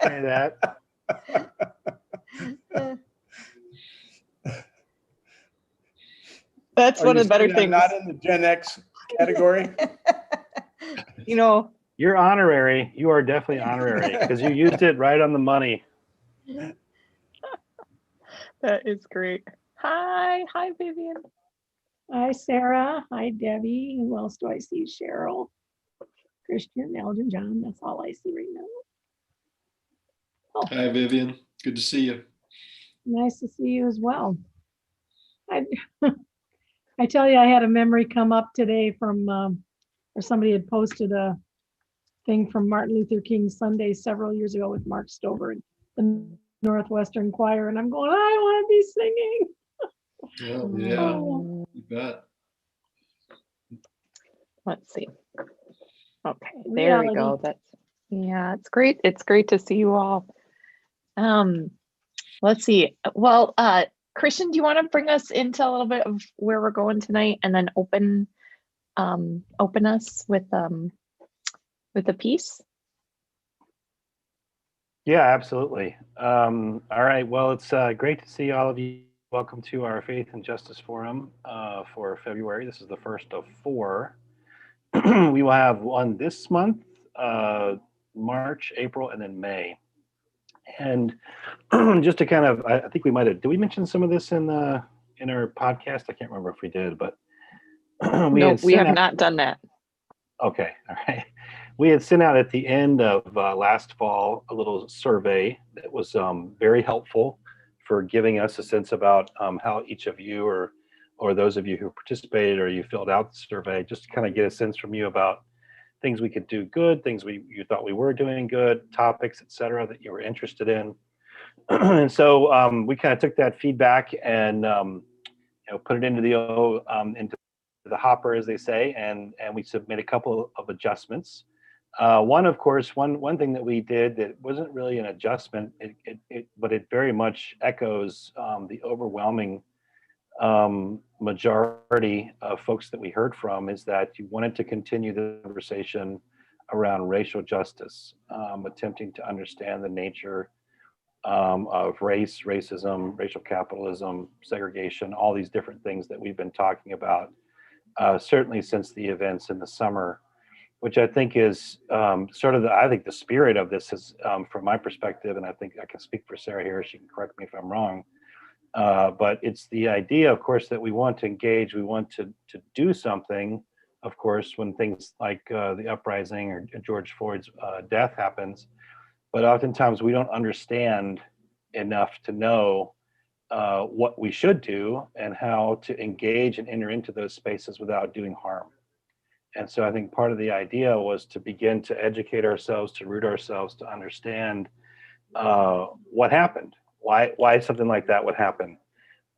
Say that. That's one of the better saying I'm things. not in the Gen X category. You know, You're honorary. You are definitely honorary because you used it right on the money. that is great. Hi, Vivian. Hi, Sarah. Hi, Debbie. Who else do I see? Cheryl, Christian, Elgin, John. That's all I see right now. Oh, Hi, Vivian. Good to see you. nice to see you as well. I, I tell you, I had a memory come up today from, or somebody had posted a thing from Martin Luther King Sunday several years ago with Mark Stover and the Northwestern Choir, and I'm going, I want to be singing. Oh, yeah, Oh, you bet. Let's see. Okay, there we go. reality. Yeah, it's great. It's great to see you all. Let's see. Well, Christian, do you want to bring us into a little bit of where we're going tonight, and then open us with a piece? Yeah, absolutely. All right. Well, it's great to see all of you. Welcome to our Faith and Justice Forum for February. This is the first of 4. We will have one this month, March, April, and then May. And just to kind of, I think we might have, did we mention some of this in our podcast? I can't remember if we did, but No, we have not done that. Okay, all right. We had sent out at the end of last fall a little survey that was very helpful for giving us a sense about how each of you or those of you who participated or you filled out the survey, just to kind of get a sense from you about things we could do good, things you thought we were doing good, topics, et cetera, that you were interested in. And so we kind of took that feedback and put it into the hopper, as they say, and we submit a couple of adjustments. One, of course, one thing that we did that wasn't really an adjustment, but it very much echoes the overwhelming majority of folks that we heard from, is that you wanted to continue the conversation around racial justice, attempting to understand the nature of race, racism, racial capitalism, segregation, all these different things that we've been talking about, certainly since the events in the summer, which I think is sort of the spirit of this is, from my perspective, and I think I can speak for Sarah here, she can correct me if I'm wrong, but it's the idea, of course, that we want to engage, we want to do something, of course, when things like the uprising or George Floyd's death happens, but oftentimes we don't understand enough to know what we should do and how to engage and enter into those spaces without doing harm. And so I think part of the idea was to begin to educate ourselves, to root ourselves, to understand what happened, why something like that would happen,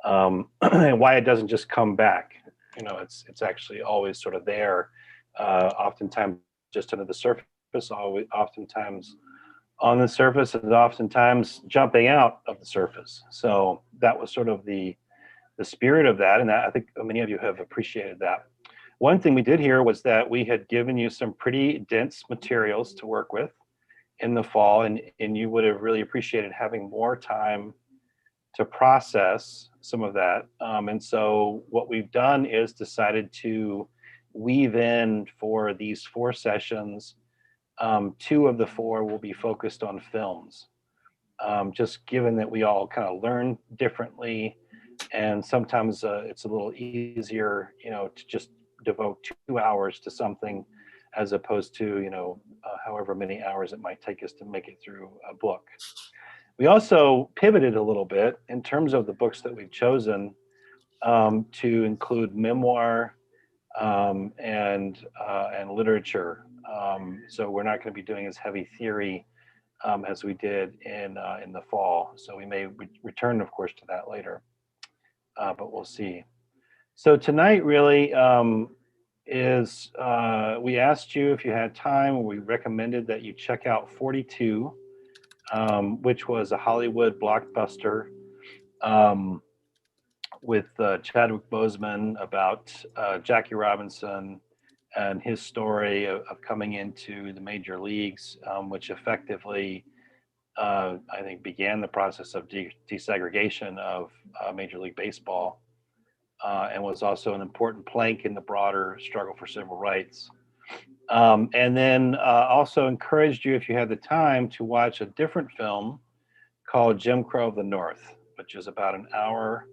and why it doesn't just come back. It's actually always sort of there, oftentimes just under the surface, oftentimes on the surface, and oftentimes jumping out of the surface. So that was sort of the spirit of that, and I think many of you have appreciated that. One thing we did here was that we had given you some pretty dense materials to work with in the fall, and you would have really appreciated having more time to process some of that. And so what we've done is decided to weave in for these 4 sessions. 2 of the 4 will be focused on films, just given that we all kind of learn differently, and sometimes it's a little easier, to just devote 2 hours to something as opposed to, however many hours it might take us to make it through a book. We also pivoted a little bit in terms of the books that we've chosen to include memoir and literature. So we're not going to be doing as heavy theory as we did in the fall. So we may return, of course, to that later, but we'll see. So tonight really is we asked you if you had time, or we recommended that you check out 42, which was a Hollywood blockbuster with Chadwick Boseman about Jackie Robinson and his story of coming into the major leagues, which effectively I think, began the process of desegregation of Major League Baseball, and was also an important plank in the broader struggle for civil rights. And then also encouraged you, if you had the time, to watch a different film called Jim Crow of the North, which is about an hour.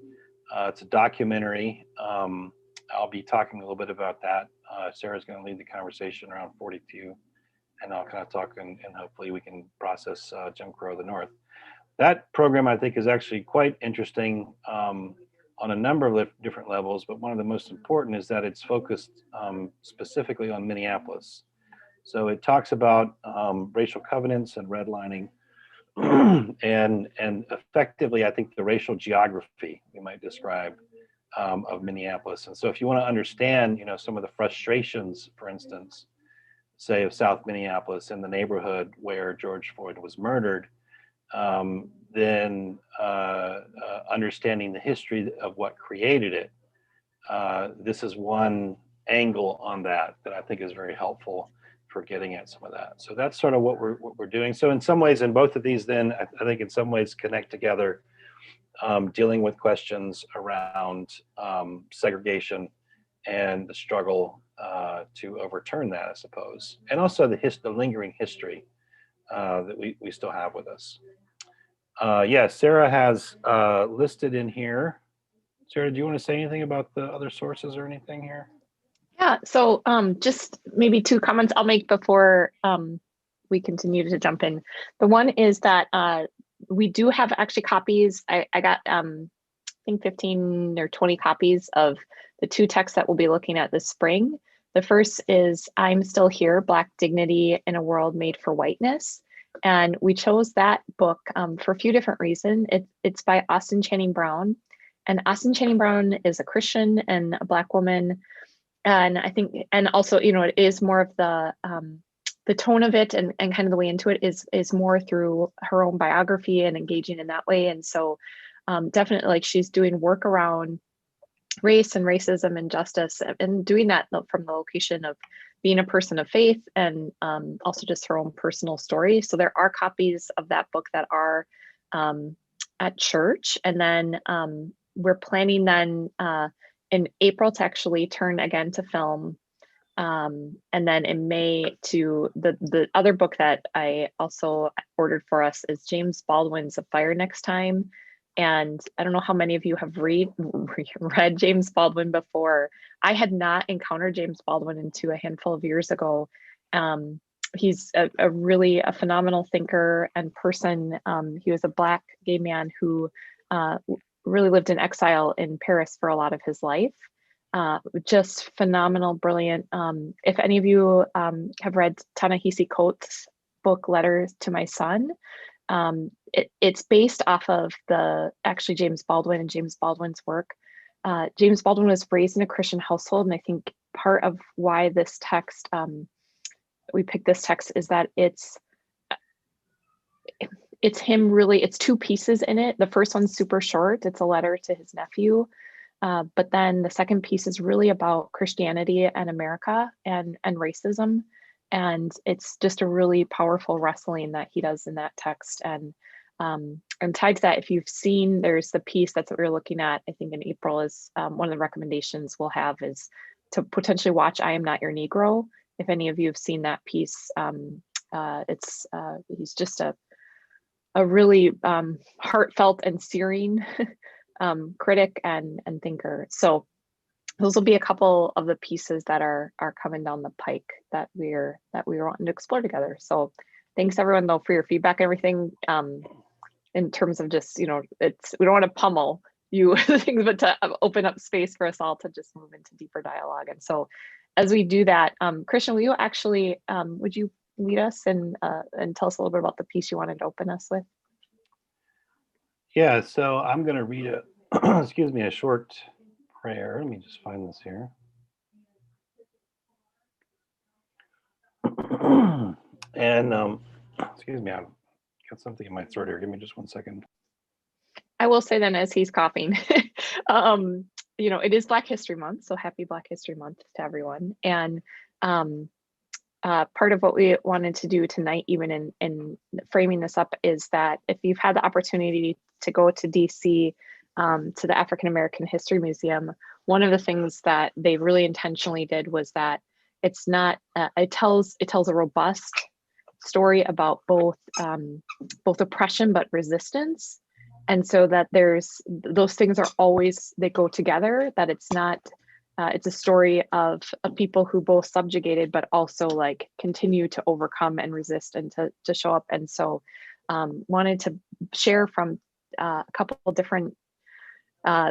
It's a documentary. I'll be talking a little bit about that. Sarah's going to lead the conversation around 42, and I'll kind of talk, and hopefully we can process Jim Crow of the North. That program, I think, is actually quite interesting on a number of different levels, but one of the most important is that it's focused specifically on Minneapolis. So it talks about racial covenants and redlining, and effectively, I think, the racial geography, we might describe, of Minneapolis. And so if you want to understand, some of the frustrations, for instance, say of South Minneapolis, in the neighborhood where George Floyd was murdered, then understanding the history of what created it, this is one angle on that I think is very helpful for getting at some of that. So that's sort of what we're doing. So in some ways, in both of these, then I think in some ways connect together, dealing with questions around segregation and the struggle to overturn that, I suppose, and also the lingering history that we still have with us. Sarah has listed in here. Sarah, do you want to say anything about the other sources or anything here? Yeah, so just maybe 2 comments I'll make before we continue to jump in. The one is that we do have actually copies. I got, I think 15 or 20 copies of the 2 texts that we'll be looking at this spring. The first is I'm Still Here, Black Dignity in a World Made for Whiteness. And we chose that book for a few different reasons. It's by Austin Channing Brown. And Austin Channing Brown is a Christian and a Black woman. And I think, and also, it is more of the tone of it and kind of the way into it is more through her own biography and engaging in that way. And so definitely, like, she's doing work around race and racism and justice, and doing that from the location of being a person of faith, and also just her own personal story. So there are copies of that book that are at church. And then we're planning then in April to actually turn again to film. And then in May to the other book that I also ordered for us is James Baldwin's A Fire Next Time. And I don't know how many of you have read James Baldwin before. I had not encountered James Baldwin until a handful of years ago. He's a really phenomenal thinker and person. He was a Black gay man who really lived in exile in Paris for a lot of his life. Just phenomenal, brilliant. If any of you have read Ta-Nehisi Coates' book, Letters to My Son, it's based off of actually James Baldwin and James Baldwin's work. James Baldwin was raised in a Christian household, and I think part of why this text, we picked this text, is that it's him really, it's 2 pieces in it. The first one's super short. It's a letter to his nephew. But then the second piece is really about Christianity and America and racism. And it's just a really powerful wrestling that he does in that text. And tied to that, if you've seen, there's the piece that's what we're looking at, I think in April, is one of the recommendations we'll have is to potentially watch I Am Not Your Negro. If any of you have seen that piece, he's just a really heartfelt and searing critic and thinker. So those will be a couple of the pieces that are coming down the pike that we were wanting to explore together. So thanks everyone though for your feedback and everything. In terms of just, we don't want to pummel you things, but to open up space for us all to just move into deeper dialogue. And so as we do that, Christian, will you actually, would you lead us and tell us a little bit about the piece you wanted to open us with? Yeah, so I'm going to read a short prayer. Let me just find this here. And excuse me, I've got something in my throat here. Give me just one second. I will say then, as he's coughing, it is Black History Month, so happy Black History Month to everyone. And part of what we wanted to do tonight, even in framing this up, is that if you've had the opportunity to go to DC, to the African American History Museum, one of the things that they really intentionally did was that it's not, it tells a robust story about both oppression but resistance. And so that those things are always, they go together, that it's not, it's a story of people who both subjugated, but also like continue to overcome and resist and to show up. And so wanted to share from a couple of different,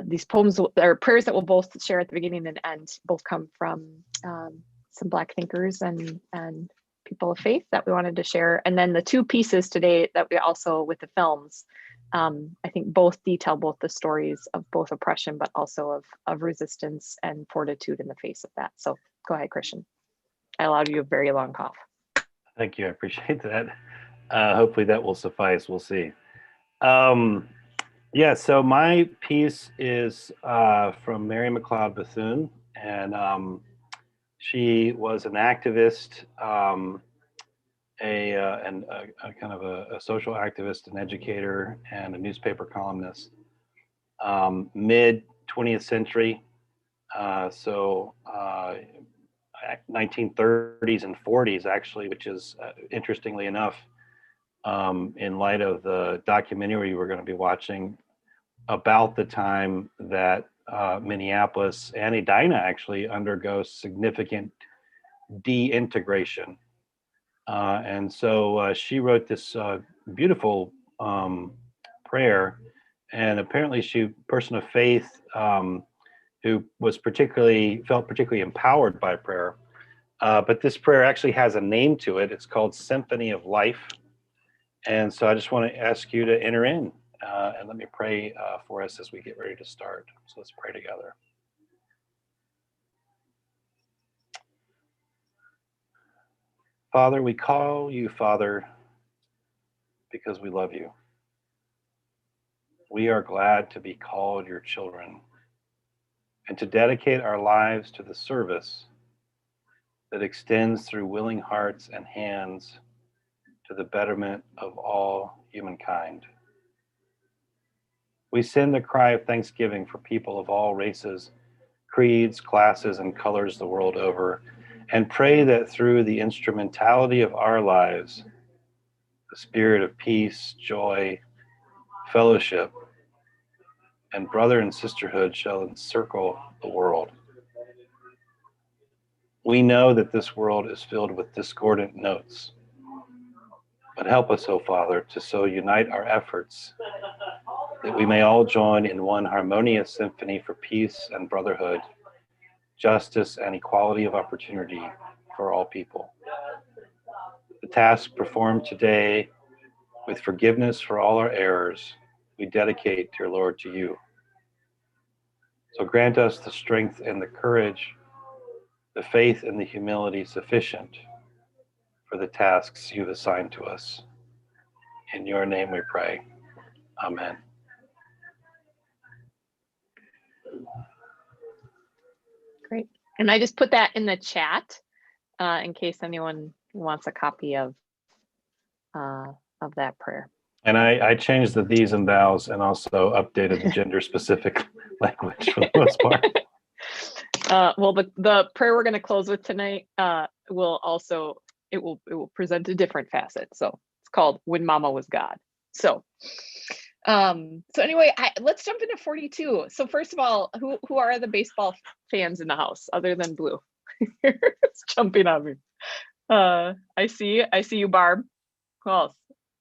these poems or prayers that we'll both share at the beginning and end, both come from some Black thinkers and people of faith that we wanted to share. And then the two pieces today that we also, with the films, I think both detail both the stories of both oppression, but also of resistance and fortitude in the face of that. So go ahead, Christian. I allowed you a very long cough. Thank you. I appreciate that. Hopefully that will suffice. We'll see. Yeah, so my piece is from Mary McLeod Bethune, and she was an activist, a kind of a social activist, an educator, and a newspaper columnist. Mid 20th century, so 1930s and 40s actually, which is interestingly enough, in light of the documentary we're going to be watching, about the time that Minneapolis and Edina actually undergoes significant deintegration. And so she wrote this beautiful prayer, and apparently she, person of faith, who was felt particularly empowered by prayer. But this prayer actually has a name to it. It's called Symphony of Life. And so I just want to ask you to enter in and let me pray for us as we get ready to start. So let's pray together. Father, we call you Father because we love you. We are glad to be called your children and to dedicate our lives to the service that extends through willing hearts and hands to the betterment of all humankind. We send a cry of thanksgiving for people of all races, creeds, classes, and colors the world over, and pray that through the instrumentality of our lives, the spirit of peace, joy, fellowship, and brother and sisterhood shall encircle the world. We know that this world is filled with discordant notes, but help us, O Father, to so unite our efforts that we may all join in one harmonious symphony for peace and brotherhood, justice and equality of opportunity for all people. The task performed today, with forgiveness for all our errors, we dedicate, dear Lord, to you. So grant us the strength and the courage, the faith and the humility sufficient for the tasks you've assigned to us. In your name we pray. Amen. Great. And I just put that in the chat in case anyone wants a copy of that prayer. And I changed the these and thous and also updated the gender specific language for the most part. Well, the prayer we're going to close with tonight will present a different facet. So it's called When Mama Was God. So anyway, let's jump into 42. So first of all, who are the baseball fans in the house other than Blue? It's jumping on me. I see you, Barb. Who else?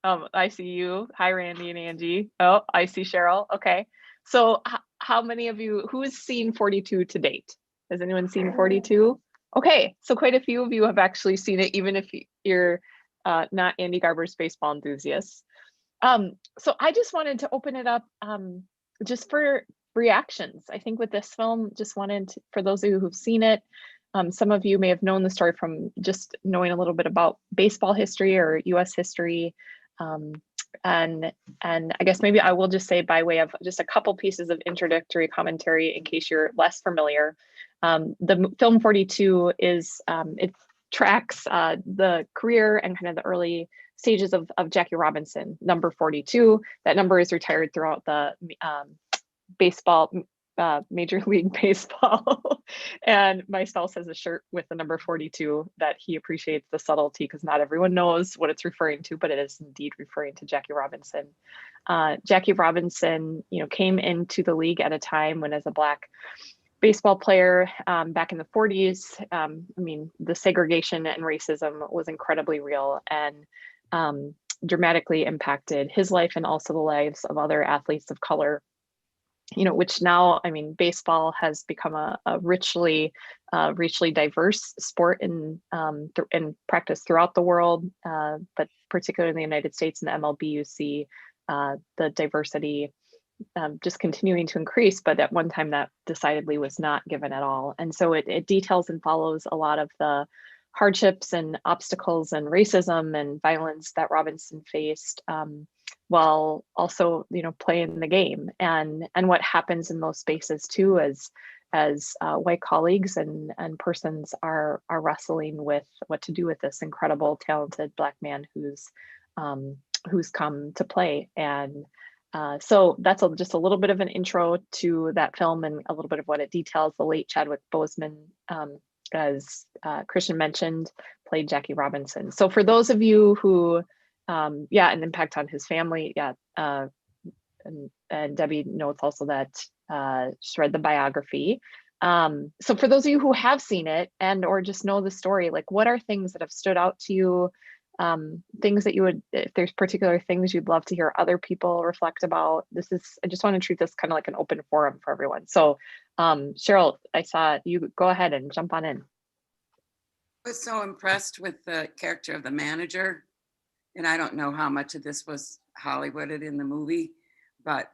I see you. Hi, Randy and Angie. Oh, I see Cheryl. Okay. So how many of you, who has seen 42 to date? Has anyone seen 42? Okay. So quite a few of you have actually seen it, even if you're not Andy Garber's baseball enthusiasts. So I just wanted to open it up just for reactions. I think with this film, just wanted to, for those of you who've seen it, some of you may have known the story from just knowing a little bit about baseball history or US history. And I guess maybe I will just say, by way of just a couple pieces of introductory commentary in case you're less familiar, the film 42 is tracks the career and kind of the early stages of Jackie Robinson, number 42. That number is retired throughout the baseball, Major League Baseball. And my spouse has a shirt with the number 42 that he appreciates the subtlety because not everyone knows what it's referring to, but it is indeed referring to Jackie Robinson. Jackie Robinson, came into the league at a time when, as a Black baseball player back in the 40s, the segregation and racism was incredibly real and dramatically impacted his life and also the lives of other athletes of color, which now, baseball has become a richly diverse sport in practice throughout the world, but particularly in the United States and the MLB, you see the diversity just continuing to increase, but at one time that decidedly was not given at all. And so it details and follows a lot of the hardships and obstacles and racism and violence that Robinson faced, while also, playing the game, and what happens in those spaces too, as white colleagues and persons are wrestling with what to do with this incredible, talented Black man who's come to play. And so that's just a little bit of an intro to that film and a little bit of what it details. The late Chadwick Boseman, as Christian mentioned, played Jackie Robinson. So for those of you who, an impact on his family, and Debbie notes also that she read the biography. So for those of you who have seen it and or just know the story, like what are things that have stood out to you? Things that you would, if there's particular things you'd love to hear other people reflect about. I just want to treat this kind of like an open forum for everyone. So Cheryl, I saw you, go ahead and jump on in. I was so impressed with the character of the manager. And I don't know how much of this was Hollywooded in the movie, but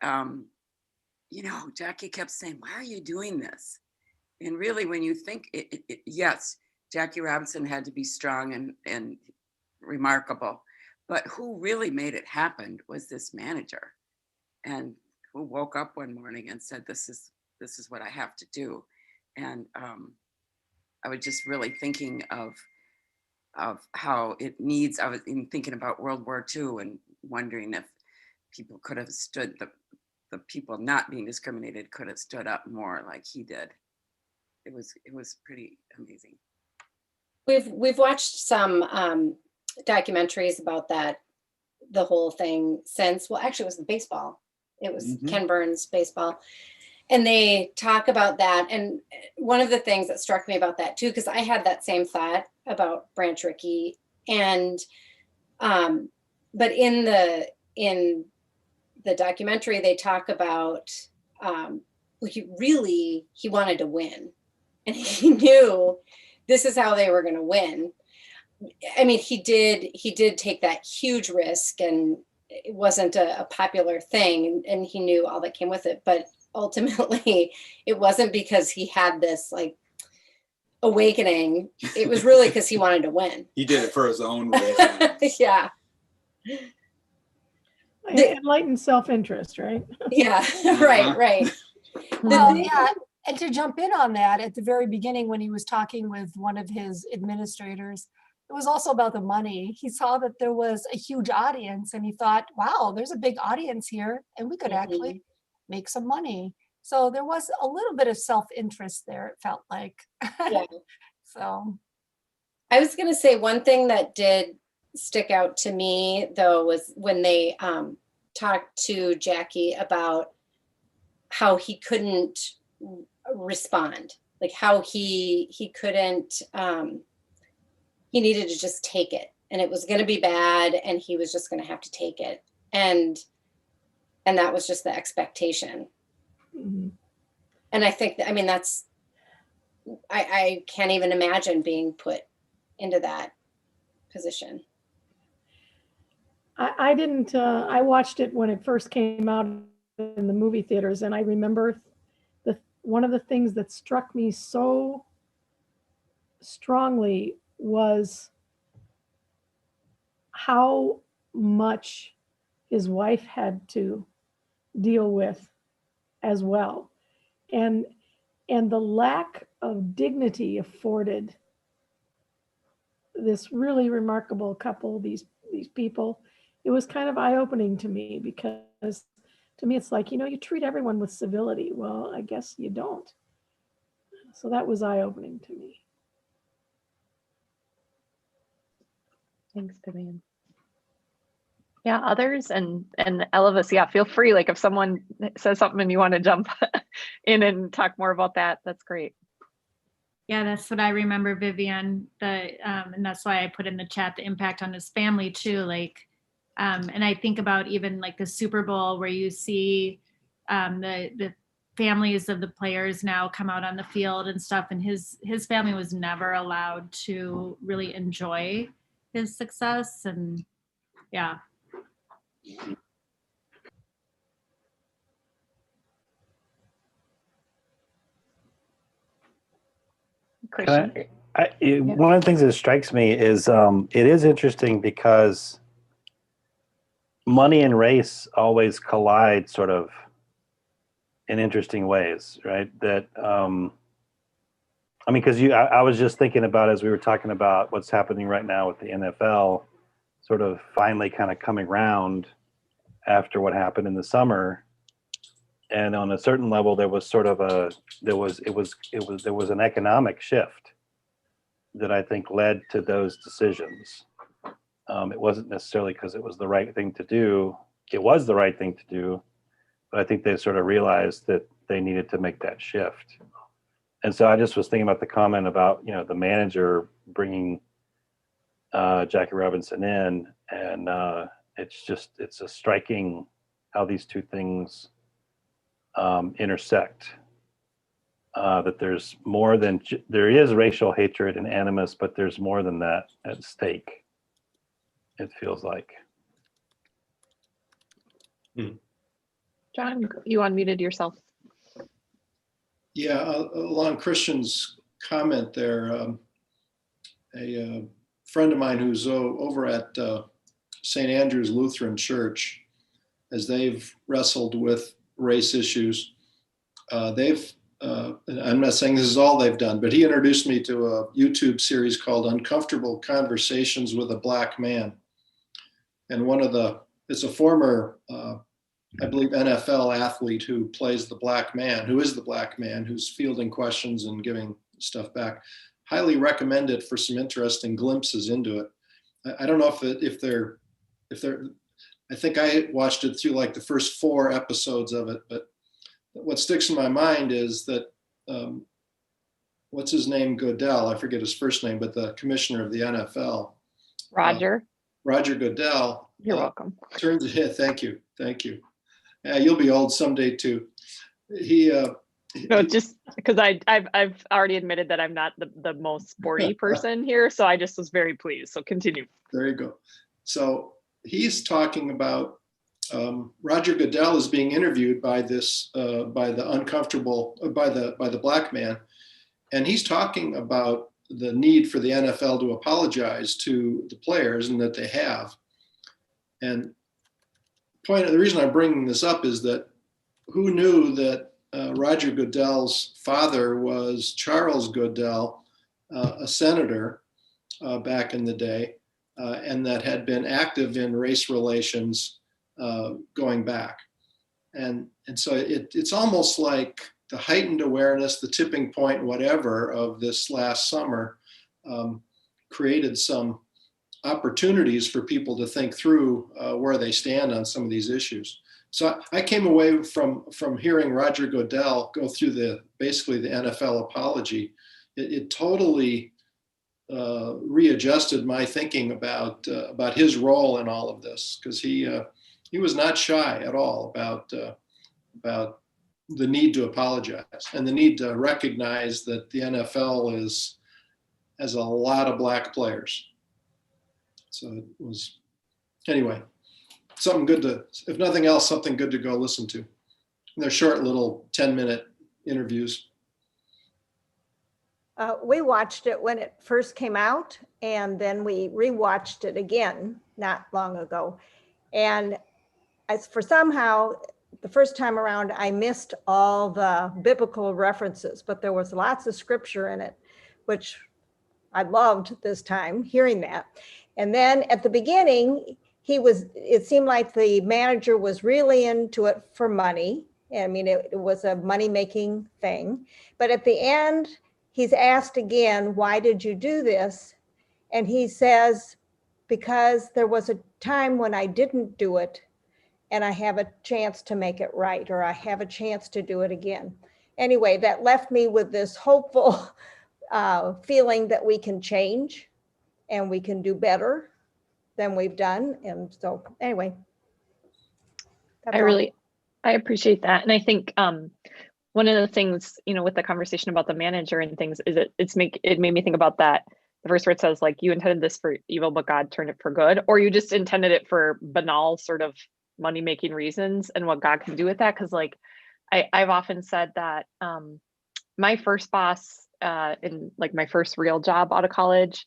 Jackie kept saying, "Why are you doing this?" And really, when you think yes, Jackie Robinson had to be strong and remarkable, but who really made it happen was this manager, and who woke up one morning and said, this is what I have to do. And I was just really thinking of how it needs. I was thinking about World War II and wondering if people could have stood, the people not being discriminated could have stood up more like he did. It was pretty amazing. We've watched some documentaries about the whole thing since. Well, actually, it was the baseball. It was Ken Burns' baseball, and they talk about that. And one of the things that struck me about that too, because I had that same thought about Branch Rickey, and but in the documentary they talk about he wanted to win, and he knew this is how they were going to win. I mean, he did take that huge risk, and it wasn't a popular thing, and he knew all that came with it. But ultimately, it wasn't because he had this like awakening. It was really because he wanted to win. He did it for his own reason. Yeah. Enlightened self-interest, right? Yeah, right. Well, yeah, and to jump in on that, at the very beginning when he was talking with one of his administrators, it was also about the money. He saw that there was a huge audience and he thought, wow, there's a big audience here and we could actually make some money. So there was a little bit of self-interest there, it felt like. Yeah. So I was going to say one thing that did stick out to me though was when they talked to Jackie about how he couldn't respond, like how he couldn't, he needed to just take it, and it was going to be bad and he was just going to have to take it, and that was just the expectation. Mm-hmm. And I think that, I mean, that's, I can't even imagine being put into that position. I didn't, I watched it when it first came out in the movie theaters, and I remember one of the things that struck me so strongly was how much his wife had to deal with as well, and the lack of dignity afforded this really remarkable couple, these people, it was kind of eye-opening to me, because to me it's like, you treat everyone with civility. Well, I guess you don't. So that was eye-opening to me. Thanks, Vivian. Yeah, others and Elvis, yeah, feel free. Like if someone says something and you want to jump in and talk more about that, that's great. Yeah, that's what I remember, Vivian. And that's why I put in the chat the impact on his family too. Like, and I think about even like the Super Bowl where you see the families of the players now come out on the field and stuff, and his family was never allowed to really enjoy his success. And yeah. Christian. One of the things that strikes me is it is interesting because money and race always collide sort of in interesting ways, right? That I mean, because I was just thinking about, as we were talking about what's happening right now with the NFL, sort of finally kind of coming around after what happened in the summer. And on a certain level, there was sort of there was an economic shift that I think led to those decisions. It wasn't necessarily because it was the right thing to do. It was the right thing to do, but I think they sort of realized that they needed to make that shift. And so I just was thinking about the comment about, the manager bringing Jackie Robinson in, and it's a striking how these two things intersect. That there's more than there is racial hatred and animus, but there's more than that at stake. It feels like. John, you unmuted yourself. Yeah, along Christian's comment there, a friend of mine who's over at St. Andrew's Lutheran Church, as they've wrestled with race issues, I'm not saying this is all they've done, but he introduced me to a YouTube series called Uncomfortable Conversations with a Black Man. And it's a former, I believe, NFL athlete who plays the black man, who is the black man, who's fielding questions and giving stuff back. Highly recommend it for some interesting glimpses into it. I don't know if they're, I think I watched it through like the first 4 episodes of it, but what sticks in my mind is that, what's his name, Goodell, I forget his first name, but the commissioner of the NFL. Roger. Roger Goodell. You're welcome. Thank you. You'll be old someday too. No, just because I've already admitted that I'm not the most sporty person here, so I just was very pleased. So continue. There you go. So he's talking about Roger Goodell is being interviewed by the black man, and he's talking about the need for the NFL to apologize to the players, and that they have. And the reason I'm bringing this up is that who knew that Roger Goodell's father was Charles Goodell, a senator back in the day, and that had been active in race relations going back. And so it's almost like the heightened awareness, the tipping point, whatever, of this last summer created some opportunities for people to think through where they stand on some of these issues. So I came away from hearing Roger Goodell go through basically the NFL apology. It totally readjusted my thinking about his role in all of this, because he was not shy at all about the need to apologize and the need to recognize that the NFL has a lot of black players. So it was, anyway, something good if nothing else, something good to go listen to. And they're short little 10-minute interviews. We watched it when it first came out, and then we rewatched it again not long ago. And somehow, the first time around, I missed all the biblical references, but there was lots of scripture in it, which I loved this time hearing that. And then at the beginning, it seemed like the manager was really into it for money. I mean, it was a money-making thing. But at the end, he's asked again, why did you do this? And he says, because there was a time when I didn't do it and I have a chance to make it right, or I have a chance to do it again. Anyway, that left me with this hopeful feeling that we can change and we can do better than we've done. And so anyway. I appreciate that. And I think one of the things, with the conversation about the manager and things is it made me think about that. The verse where it says, like, you intended this for evil, but God turned it for good, or you just intended it for banal sort of money-making reasons, and what God can do with that. Cause like, I've often said that my first boss in like my first real job out of college,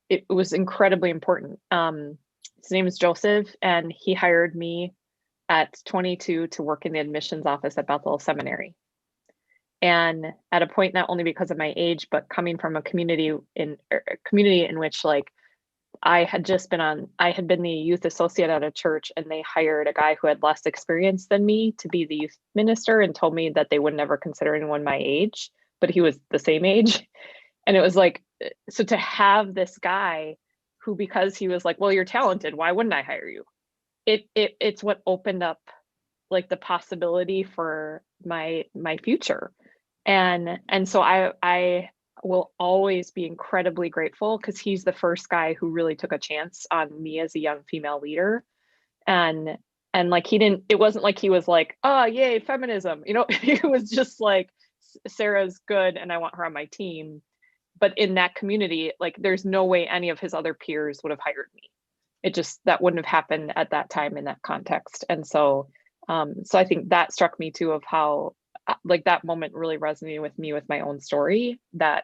it was incredibly important. His name is Joseph, and he hired me at 22 to work in the admissions office at Bethel Seminary. And at a point, not only because of my age, but coming from a community in which, like, I had been the youth associate at a church, and they hired a guy who had less experience than me to be the youth minister, and told me that they would never consider anyone my age, but he was the same age. And it was like, so to have this guy who, because he was like, well, you're talented, why wouldn't I hire you? It's what opened up like the possibility for my future. And so I will always be incredibly grateful, because he's the first guy who really took a chance on me as a young female leader. And like, it wasn't like he was like, oh, yay, feminism. It was just like, Sarah's good and I want her on my team. But in that community, like, there's no way any of his other peers would have hired me. That wouldn't have happened at that time in that context. And so, so I think that struck me too, of how like that moment really resonated with me with my own story, that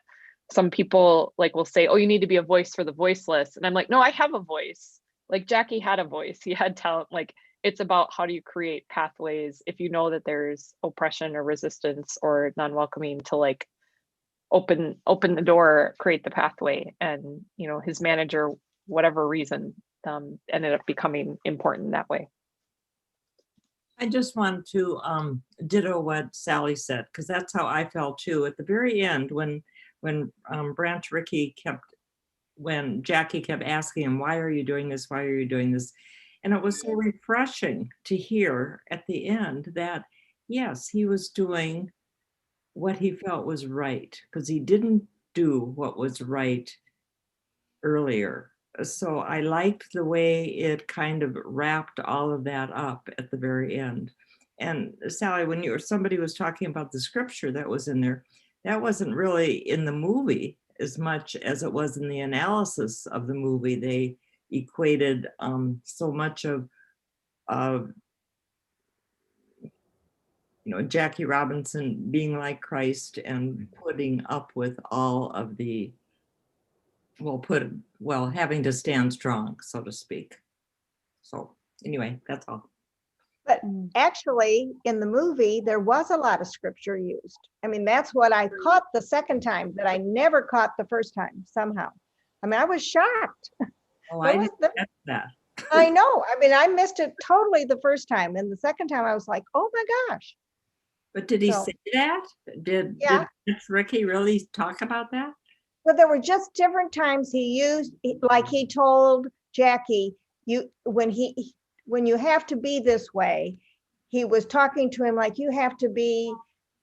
some people like will say, oh, you need to be a voice for the voiceless. And I'm like, no, I have a voice. Like Jackie had a voice, he had talent. Like, it's about how do you create pathways if you know that there's oppression or resistance or non-welcoming, to like open the door, create the pathway. And, his manager, whatever reason, ended up becoming important that way. I just want to ditto what Sally said, because that's how I felt too. At the very end, when Branch Rickey when Jackie kept asking him, why are you doing this? Why are you doing this? And it was so refreshing to hear at the end that, yes, he was doing what he felt was right, because he didn't do what was right earlier. So I liked the way it kind of wrapped all of that up at the very end. And Sally, when somebody was talking about the scripture that was in there, that wasn't really in the movie as much as it was in the analysis of the movie. They equated so much of Jackie Robinson being like Christ and putting up with all of the having to stand strong, so to speak. So anyway, that's all. But actually, in the movie, there was a lot of scripture used. I mean, that's what I caught the second time that I never caught the first time somehow. I mean, I was shocked. Oh, I didn't get that. I know. I mean, I missed it totally the first time. And the second time I was like, oh my gosh. But did he say that? Did Rickey really talk about that? But there were just different times he used, like he told Jackie, when you have to be this way, he was talking to him like, you have to be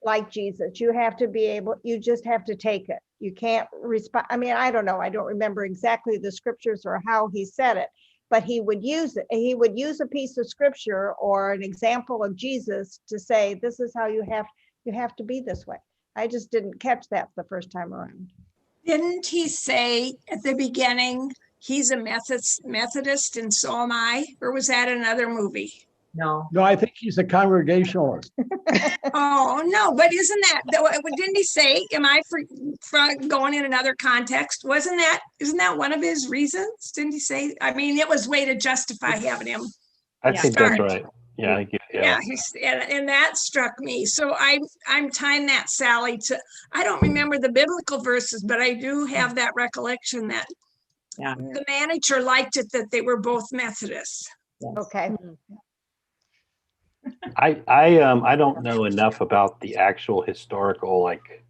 like Jesus. You have to be able, you just have to take it. You can't respond. I mean, I don't know. I don't remember exactly the scriptures or how he said it, but he would use it. He would use a piece of scripture or an example of Jesus to say, this is how you have to be this way. I just didn't catch that the first time around. Didn't he say at the beginning, he's a Methodist and so am I? Or was that another movie? No, I think he's a Congregationalist. Oh, no, but isn't didn't he say, am I for going in another context? Isn't that one of his reasons? Didn't he say, I mean, it was way to justify having him. I think that's right. Yeah, I get, Yeah, and that struck me. So I'm tying that, Sally, to, I don't remember the biblical verses, but I do have that recollection that Yeah. the manager liked it that they were both Methodists. Okay. I don't know enough about the actual historical like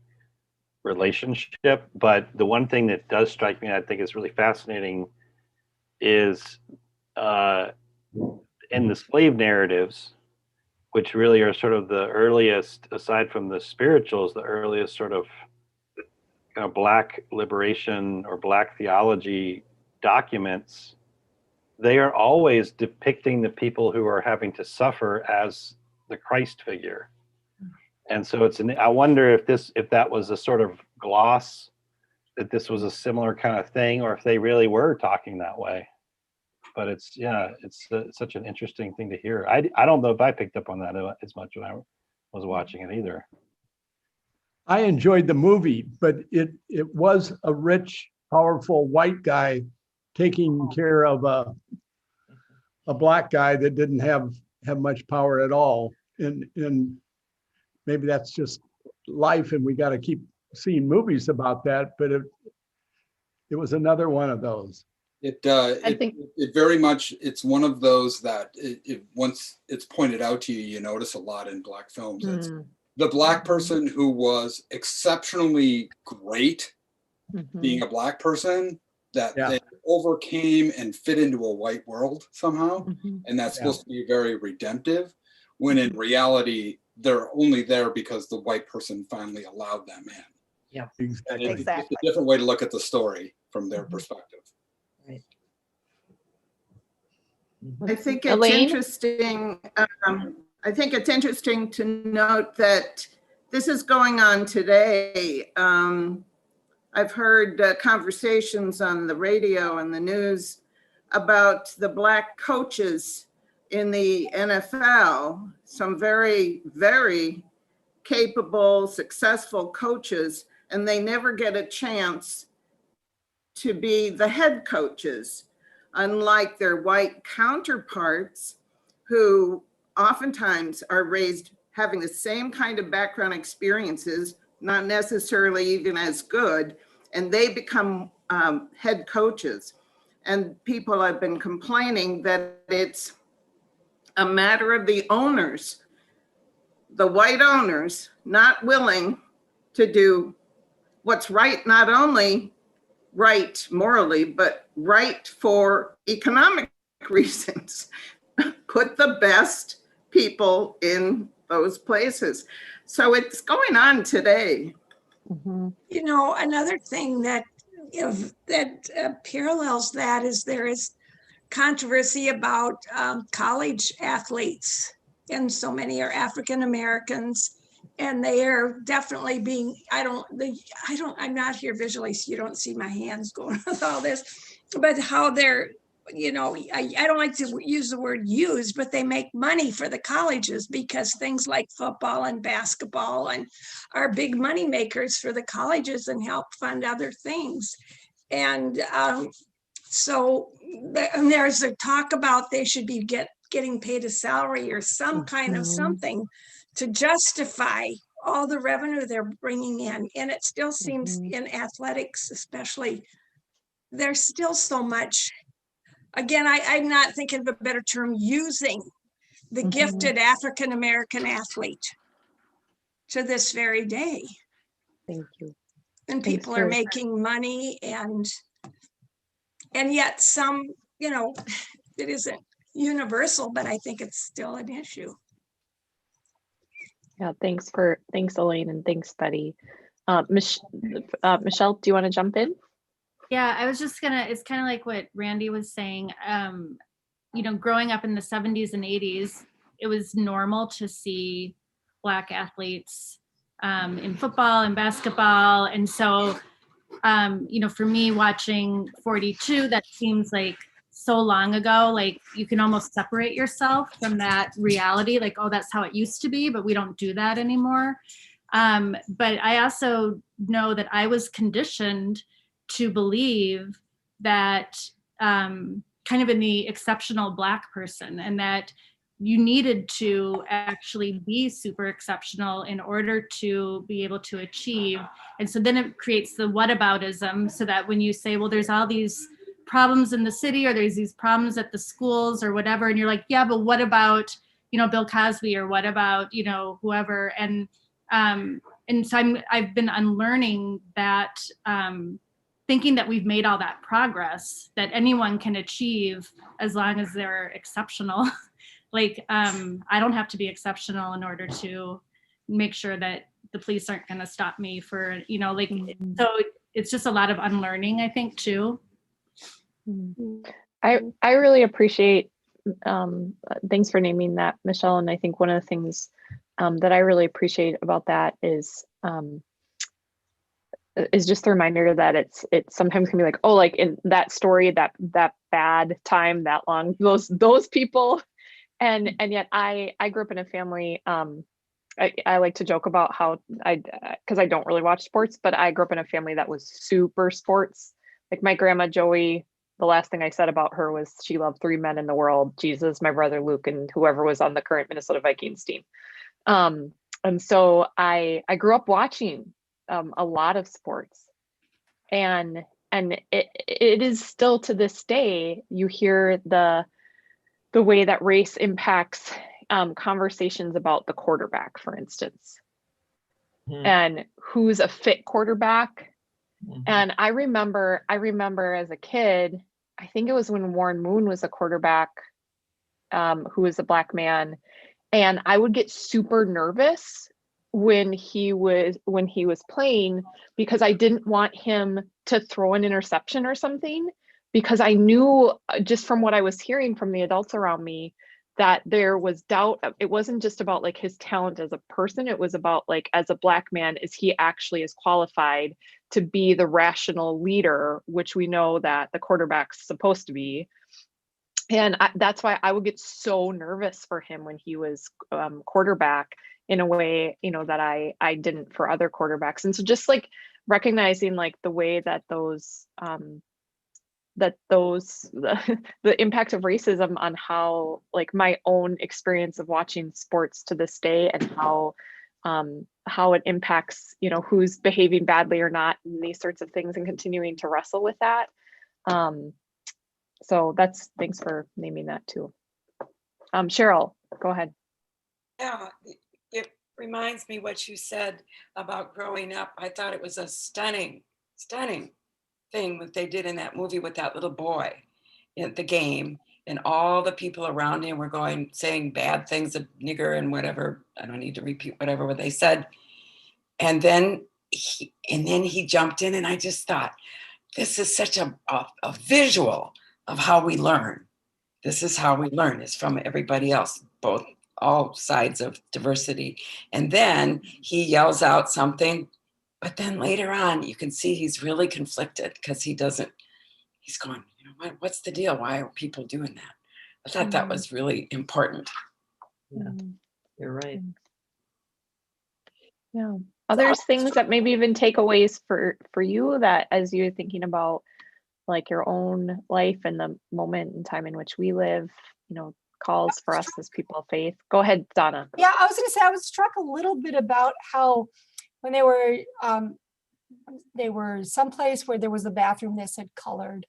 relationship, but the one thing that does strike me, I think is really fascinating, is in the slave narratives, which really are sort of the earliest, aside from the spirituals, the earliest sort of kind of Black liberation or Black theology documents. They are always depicting the people who are having to suffer as the Christ figure. And so I wonder if that was a sort of gloss, that this was a similar kind of thing, or if they really were talking that way. But it's such an interesting thing to hear. I don't know if I picked up on that as much when I was watching it either. I enjoyed the movie, but it was a rich, powerful white guy taking care of a black guy that didn't have much power at all. And maybe that's just life, and we got to keep seeing movies about that. But it was another one of those. It very much, it's one of those that once it's pointed out to you, you notice a lot in Black films. It's the Black person who was exceptionally great being a Black person, that they overcame and fit into a white world somehow. And that's supposed to be very redemptive, when in reality, they're only there because the white person finally allowed them in. Yeah, exactly. It's a different way to look at the story from their perspective. Right. I think it's Elaine? interesting. I think it's interesting to note that this is going on today. I've heard conversations on the radio and the news about the Black coaches in the NFL, some very, very capable, successful coaches, and they never get a chance to be the head coaches, unlike their white counterparts who oftentimes are raised having the same kind of background experiences, not necessarily even as good, and they become head coaches. And people have been complaining that it's a matter of the owners, the white owners, not willing to do what's right, not only right morally, but right for economic reasons. Put the best people in those places. So it's going on today. You know, another thing that parallels that is there is controversy about college athletes, and so many are African Americans, and they are definitely being, I'm not here visually, so you don't see my hands going with all this, but how they're, you know, I don't like to use the word used, but they make money for the colleges because things like football and basketball and are big money makers for the colleges and help fund other things. And so there's a talk about they should be getting paid a salary or some kind of something to justify all the revenue they're bringing in. And it still seems in athletics, especially, there's still so much. Again, I'm not thinking of a better term, using the gifted African-American athlete to this very day. Thank you. And people are making money, and yet some, you know, it isn't universal, but I think it's still an issue. Yeah, thanks Elaine, and thanks Betty. Michelle, do you want to jump in? Yeah, I was just it's kind of like what Randy was saying. You know, growing up in the 70s and 80s, it was normal to see Black athletes in football and basketball. And so, you know, for me watching 42, that seems like so long ago, like you can almost separate yourself from that reality, like, oh, that's how it used to be, but we don't do that anymore. But I also know that I was conditioned to believe that kind of in the exceptional Black person, and that you needed to actually be super exceptional in order to be able to achieve. And so then it creates the whataboutism, so that when you say, well, there's all these problems in the city, or there's these problems at the schools or whatever, and you're like, yeah, but what about, Bill Cosby, or what about, whoever? And so I've been unlearning that, thinking that we've made all that progress that anyone can achieve as long as they're exceptional. Like, I don't have to be exceptional in order to make sure that the police aren't going to stop me for, so it's just a lot of unlearning, I think, too. I really appreciate, thanks for naming that, Michelle. And I think one of the things that I really appreciate about that is just the reminder that it sometimes can be like, oh, like in that story, that bad time, that long, those people. And yet I grew up in a family, I like to joke about how because I don't really watch sports, but I grew up in a family that was super sports. Like my grandma Joey, the last thing I said about her was she loved 3 men in the world: Jesus, my brother Luke, and whoever was on the current Minnesota Vikings team. And so I grew up watching a lot of sports, and it is still to this day, you hear the way that race impacts conversations about the quarterback, for instance, and who's a fit quarterback. And I remember as a kid, I think it was when Warren Moon was a quarterback, who was a Black man, and I would get super nervous when he was playing, because I didn't want him to throw an interception or something, because I knew just from what I was hearing from the adults around me that there was doubt. It wasn't just about like his talent as a person. It was about like, as a Black man, is he actually as qualified to be the rational leader, which we know that the quarterback's supposed to be. And that's why I would get so nervous for him when he was quarterback, in a way, that I didn't for other quarterbacks. And so just like recognizing like the way that the impact of racism on how, like, my own experience of watching sports to this day, and how it impacts, who's behaving badly or not, and these sorts of things, and continuing to wrestle with that. So thanks for naming that too. Cheryl, go ahead. Yeah, it reminds me what you said about growing up. I thought it was a stunning thing that they did in that movie with that little boy in the game, and all the people around him were saying bad things, a nigger and whatever. I don't need to repeat whatever they said. And then he jumped in, and I just thought, this is such a visual of how we learn. This is how we learn, is from everybody else, all sides of diversity. And then he yells out something, but then later on, you can see he's really conflicted, because he's going, what's the deal? Why are people doing that? I thought that was really important. Yeah, you're right. Yeah. Other things that maybe even takeaways for you, that as you're thinking about like your own life and the moment and time in which we live, calls for us as people of faith. Go ahead, Donna. Yeah, I was going to say, I was struck a little bit about how when they were someplace where there was a bathroom that said colored,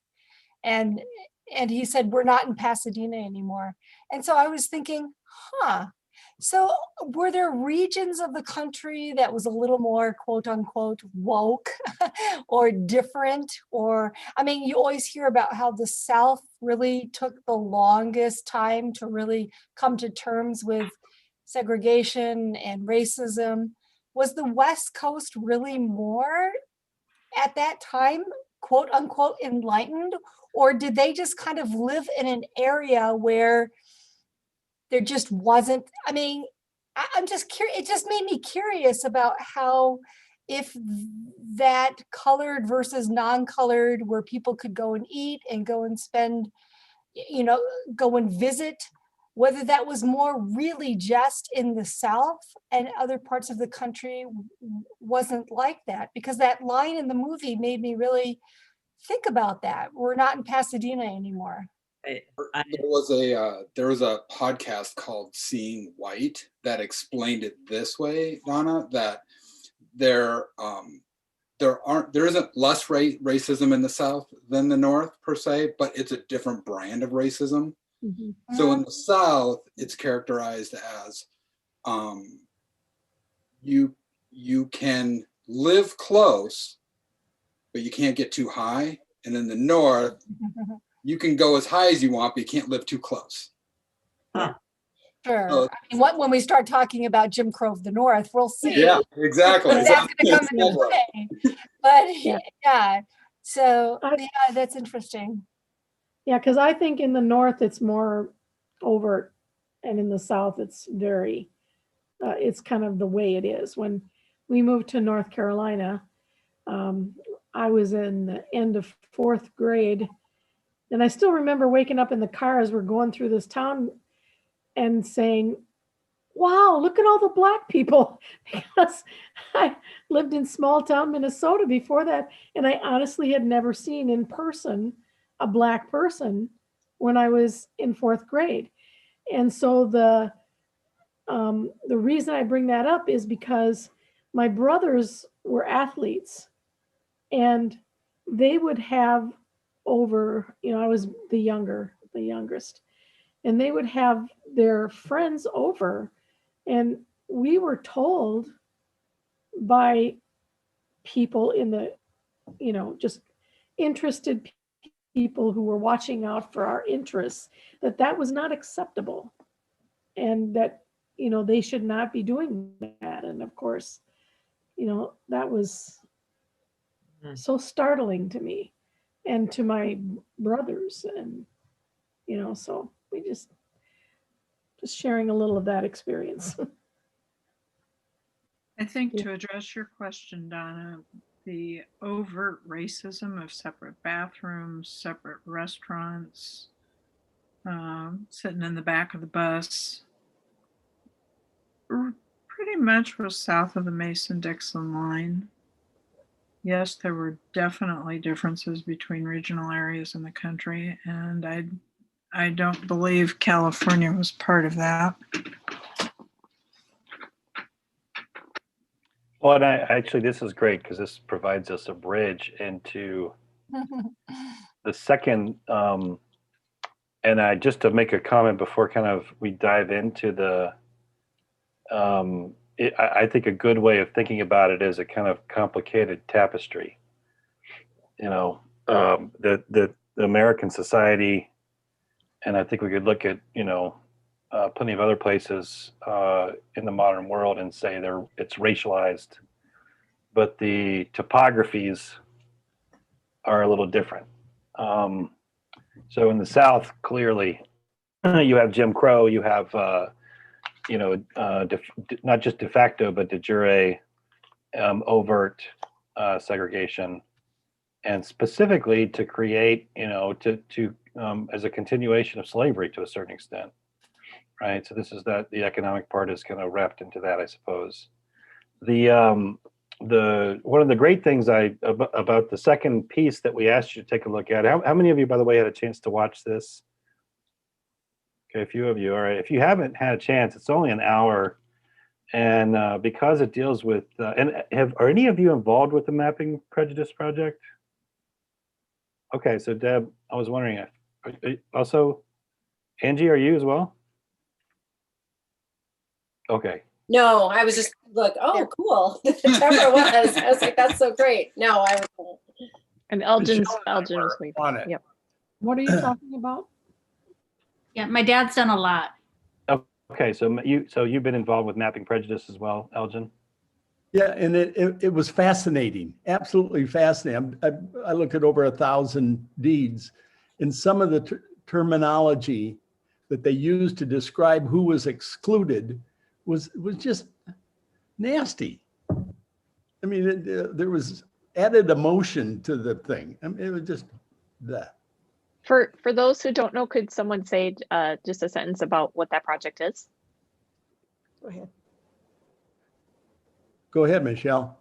and he said, we're not in Pasadena anymore. And so I was thinking, so were there regions of the country that was a little more quote unquote woke or different? Or, I mean, you always hear about how the South really took the longest time to really come to terms with segregation and racism. Was the West Coast really more at that time, quote unquote, enlightened? Or did they just kind of live in an area where there just wasn't? I mean, I'm just curious. It just made me curious about how, if that colored versus non-colored, where people could go and eat and go and spend, go and visit, whether that was more really just in the South and other parts of the country wasn't like that. Because that line in the movie made me really think about that. We're not in Pasadena anymore. There was a podcast called Seeing White that explained it this way, Donna, that there isn't less racism in the South than the North per se, but it's a different brand of racism. Mm-hmm. So in the South, it's characterized as you can live close, but you can't get too high. And in the North, you can go as high as you want, but you can't live too close. Sure. So- I mean, when we start talking about Jim Crow of the North, we'll see. Yeah, exactly. That's going to come into play. But yeah, so yeah, that's interesting. Yeah, because I think in the North, it's more overt, and in the South, it's very, it's kind of the way it is. When we moved to North Carolina, I was in the end of 4th grade, and I still remember waking up in the car as we're going through this town and saying, wow, look at all the Black people, because I lived in small town Minnesota before that, and I honestly had never seen in person a Black person when I was in 4th grade. And so the reason I bring that up is because my brothers were athletes, and they would have over, I was the youngest, and they would have their friends over, and we were told by people in the, just interested people who were watching out for our interests, that was not acceptable, and that, they should not be doing that. And of course, that was so startling to me and to my brothers. And, so we just sharing a little of that experience. I think to address your question, Donna, the overt racism of separate bathrooms, separate restaurants, sitting in the back of the bus, pretty much was south of the Mason-Dixon line. Yes, there were definitely differences between regional areas in the country, and I don't believe California was part of that. Well, and actually, this is great because this provides us a bridge into the second. And just to make a comment before kind of we dive into the, I think a good way of thinking about it is a kind of complicated tapestry. The American society, and I think we could look at plenty of other places in the modern world and say it's racialized, but the topographies are a little different. So in the South, clearly, you have Jim Crow, you have not just de facto but de jure overt segregation, and specifically to create, as a continuation of slavery to a certain extent. Right. So this is the economic part is kind of wrapped into that, I suppose. One of the great things about the second piece that we asked you to take a look at, how many of you, by the way, had a chance to watch this? Okay, a few of you. All right. If you haven't had a chance, it's only an hour. And because it deals with, are any of you involved with the Mapping Prejudice Project? Okay, so Deb, I was wondering, also, Angie, are you as well? Okay. No, I was just oh, cool. Trevor was. I was like, that's so great. No, I was. And Elgin was waiting on it. Yep. What are you talking about? Yeah, my dad's done a lot. Okay, so you've been involved with Mapping Prejudice as well, Elgin? Yeah, and it was fascinating, absolutely fascinating. I looked at over 1,000 deeds, and some of the terminology that they used to describe who was excluded was just nasty. I mean, there was added emotion to the thing. I mean, it was just that. For those who don't know, could someone say just a sentence about what that project is? Go ahead. Go ahead, Michelle.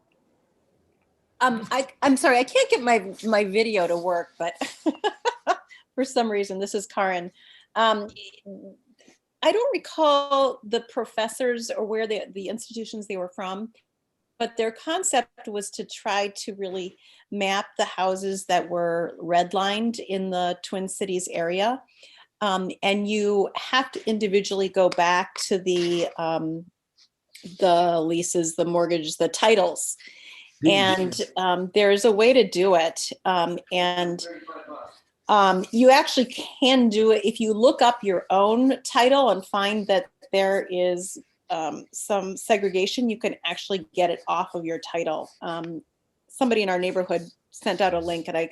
I'm sorry, I can't get my video to work, but for some reason. This is Karen. I don't recall the professors or where the institutions they were from, but their concept was to try to really map the houses that were redlined in the Twin Cities area. And you have to individually go back to the leases, the mortgage, the titles. And there's a way to do it. You actually can do it if you look up your own title and find that there is some segregation. You can actually get it off of your title. Somebody in our neighborhood sent out a link, and I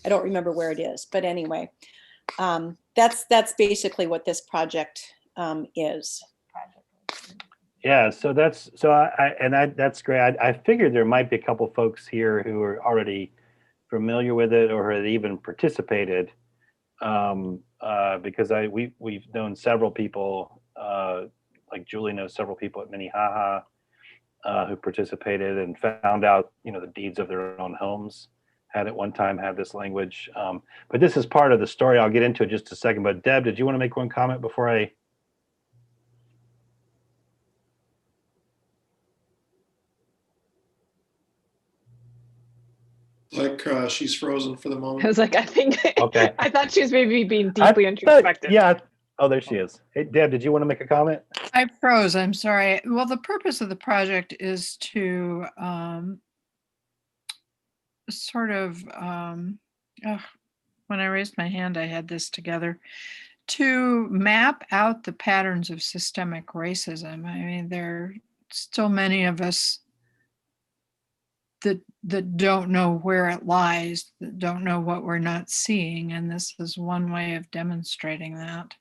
don't remember where it is, but anyway, that's basically what this project is. Yeah, so that's that's great. I figured there might be a couple folks here who are already familiar with it or had even participated, because we've known several people, like Julie knows several people at Minnehaha who participated and found out, the deeds of their own homes had at one time had this language. But this is part of the story. I'll get into it in just a second. But Deb, did you want to make one comment before I? Like she's frozen for the moment. I was like, I think, Okay. I thought she was maybe being deeply introspective. Yeah. Oh, there she is. Hey, Deb, did you want to make a comment? I froze, I'm sorry. Well, the purpose of the project is to when I raised my hand, I had this together, to map out the patterns of systemic racism. I mean, there are still many of us that don't know where it lies, that don't know what we're not seeing. And this is one way of demonstrating that.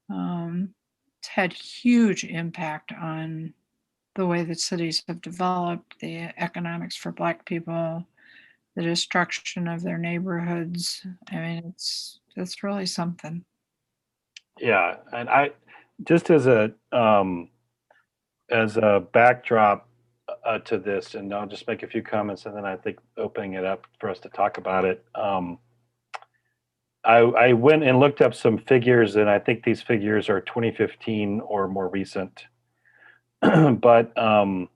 It's had huge impact on the way that cities have developed, the economics for Black people, the destruction of their neighborhoods. I mean, it's really something. Yeah, and I just as a backdrop to this, and I'll just make a few comments, and then I think opening it up for us to talk about it. I went and looked up some figures, and I think these figures are 2015 or more recent. But the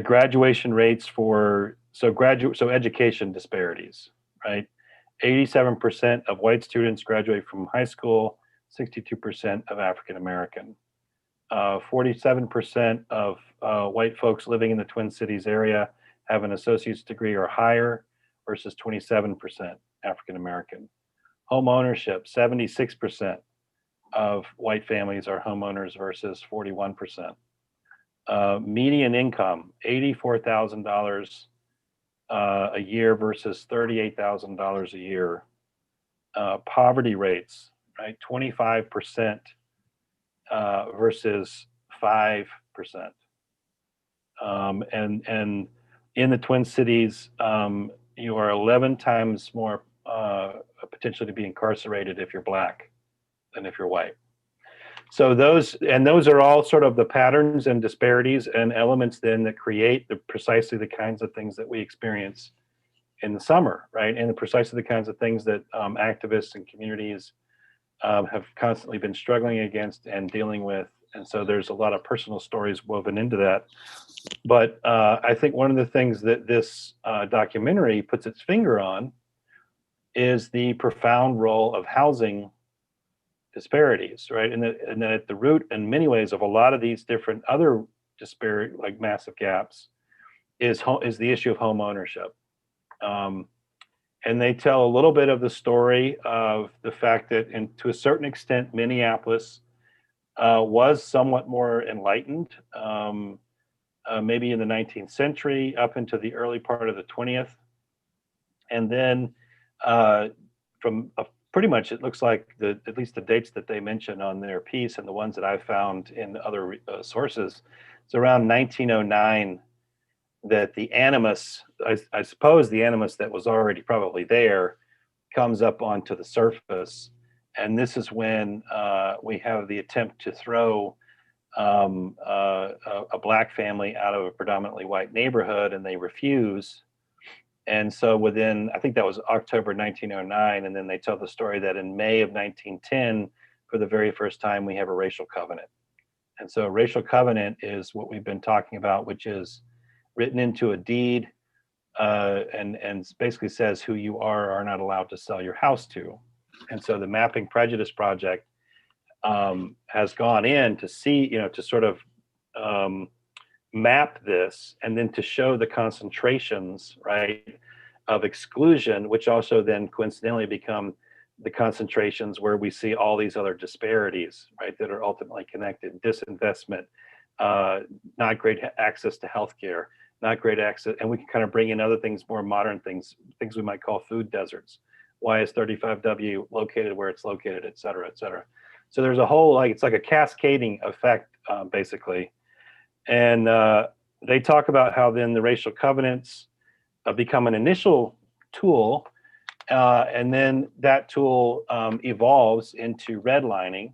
graduation rates for education disparities, right? 87% of white students graduate from high school, 62% of African American. 47% of white folks living in the Twin Cities area have an associate's degree or higher versus 27% African American. Home ownership, 76% of white families are homeowners versus 41%. Median income, $84,000 a year versus $38,000 a year. Poverty rates, right? 25% versus 5%. And in the Twin Cities, you are 11 times more potentially to be incarcerated if you're Black than if you're white. So those are all sort of the patterns and disparities and elements then that create precisely the kinds of things that we experience in the summer, right? And precisely the kinds of things that activists and communities have constantly been struggling against and dealing with. And so there's a lot of personal stories woven into that. But I think one of the things that this documentary puts its finger on is the profound role of housing disparities, right? And that at the root, in many ways, of a lot of these different other disparate, like massive gaps, is the issue of home ownership. And they tell a little bit of the story of the fact that, and to a certain extent, Minneapolis was somewhat more enlightened, maybe in the 19th century up into the early part of the 20th. And then from pretty much, it looks like at least the dates that they mention on their piece and the ones that I found in other sources, it's around 1909 that the animus, I suppose the animus that was already probably there, comes up onto the surface. And this is when we have the attempt to throw a Black family out of a predominantly white neighborhood, and they refuse. And so within, I think that was October 1909, and then they tell the story that in May of 1910, for the very first time, we have a racial covenant. And so a racial covenant is what we've been talking about, which is written into a deed and basically says who you are not allowed to sell your house to. And so the Mapping Prejudice Project has gone in to see, to sort of map this and then to show the concentrations, right, of exclusion, which also then coincidentally become the concentrations where we see all these other disparities, right, that are ultimately connected: disinvestment, not great access to healthcare, not great access, and we can kind of bring in other things, more modern things we might call food deserts. Why is 35W located where it's located, et cetera, et cetera. So there's a whole, it's like a cascading effect, basically. And they talk about how then the racial covenants become an initial tool, and then that tool evolves into redlining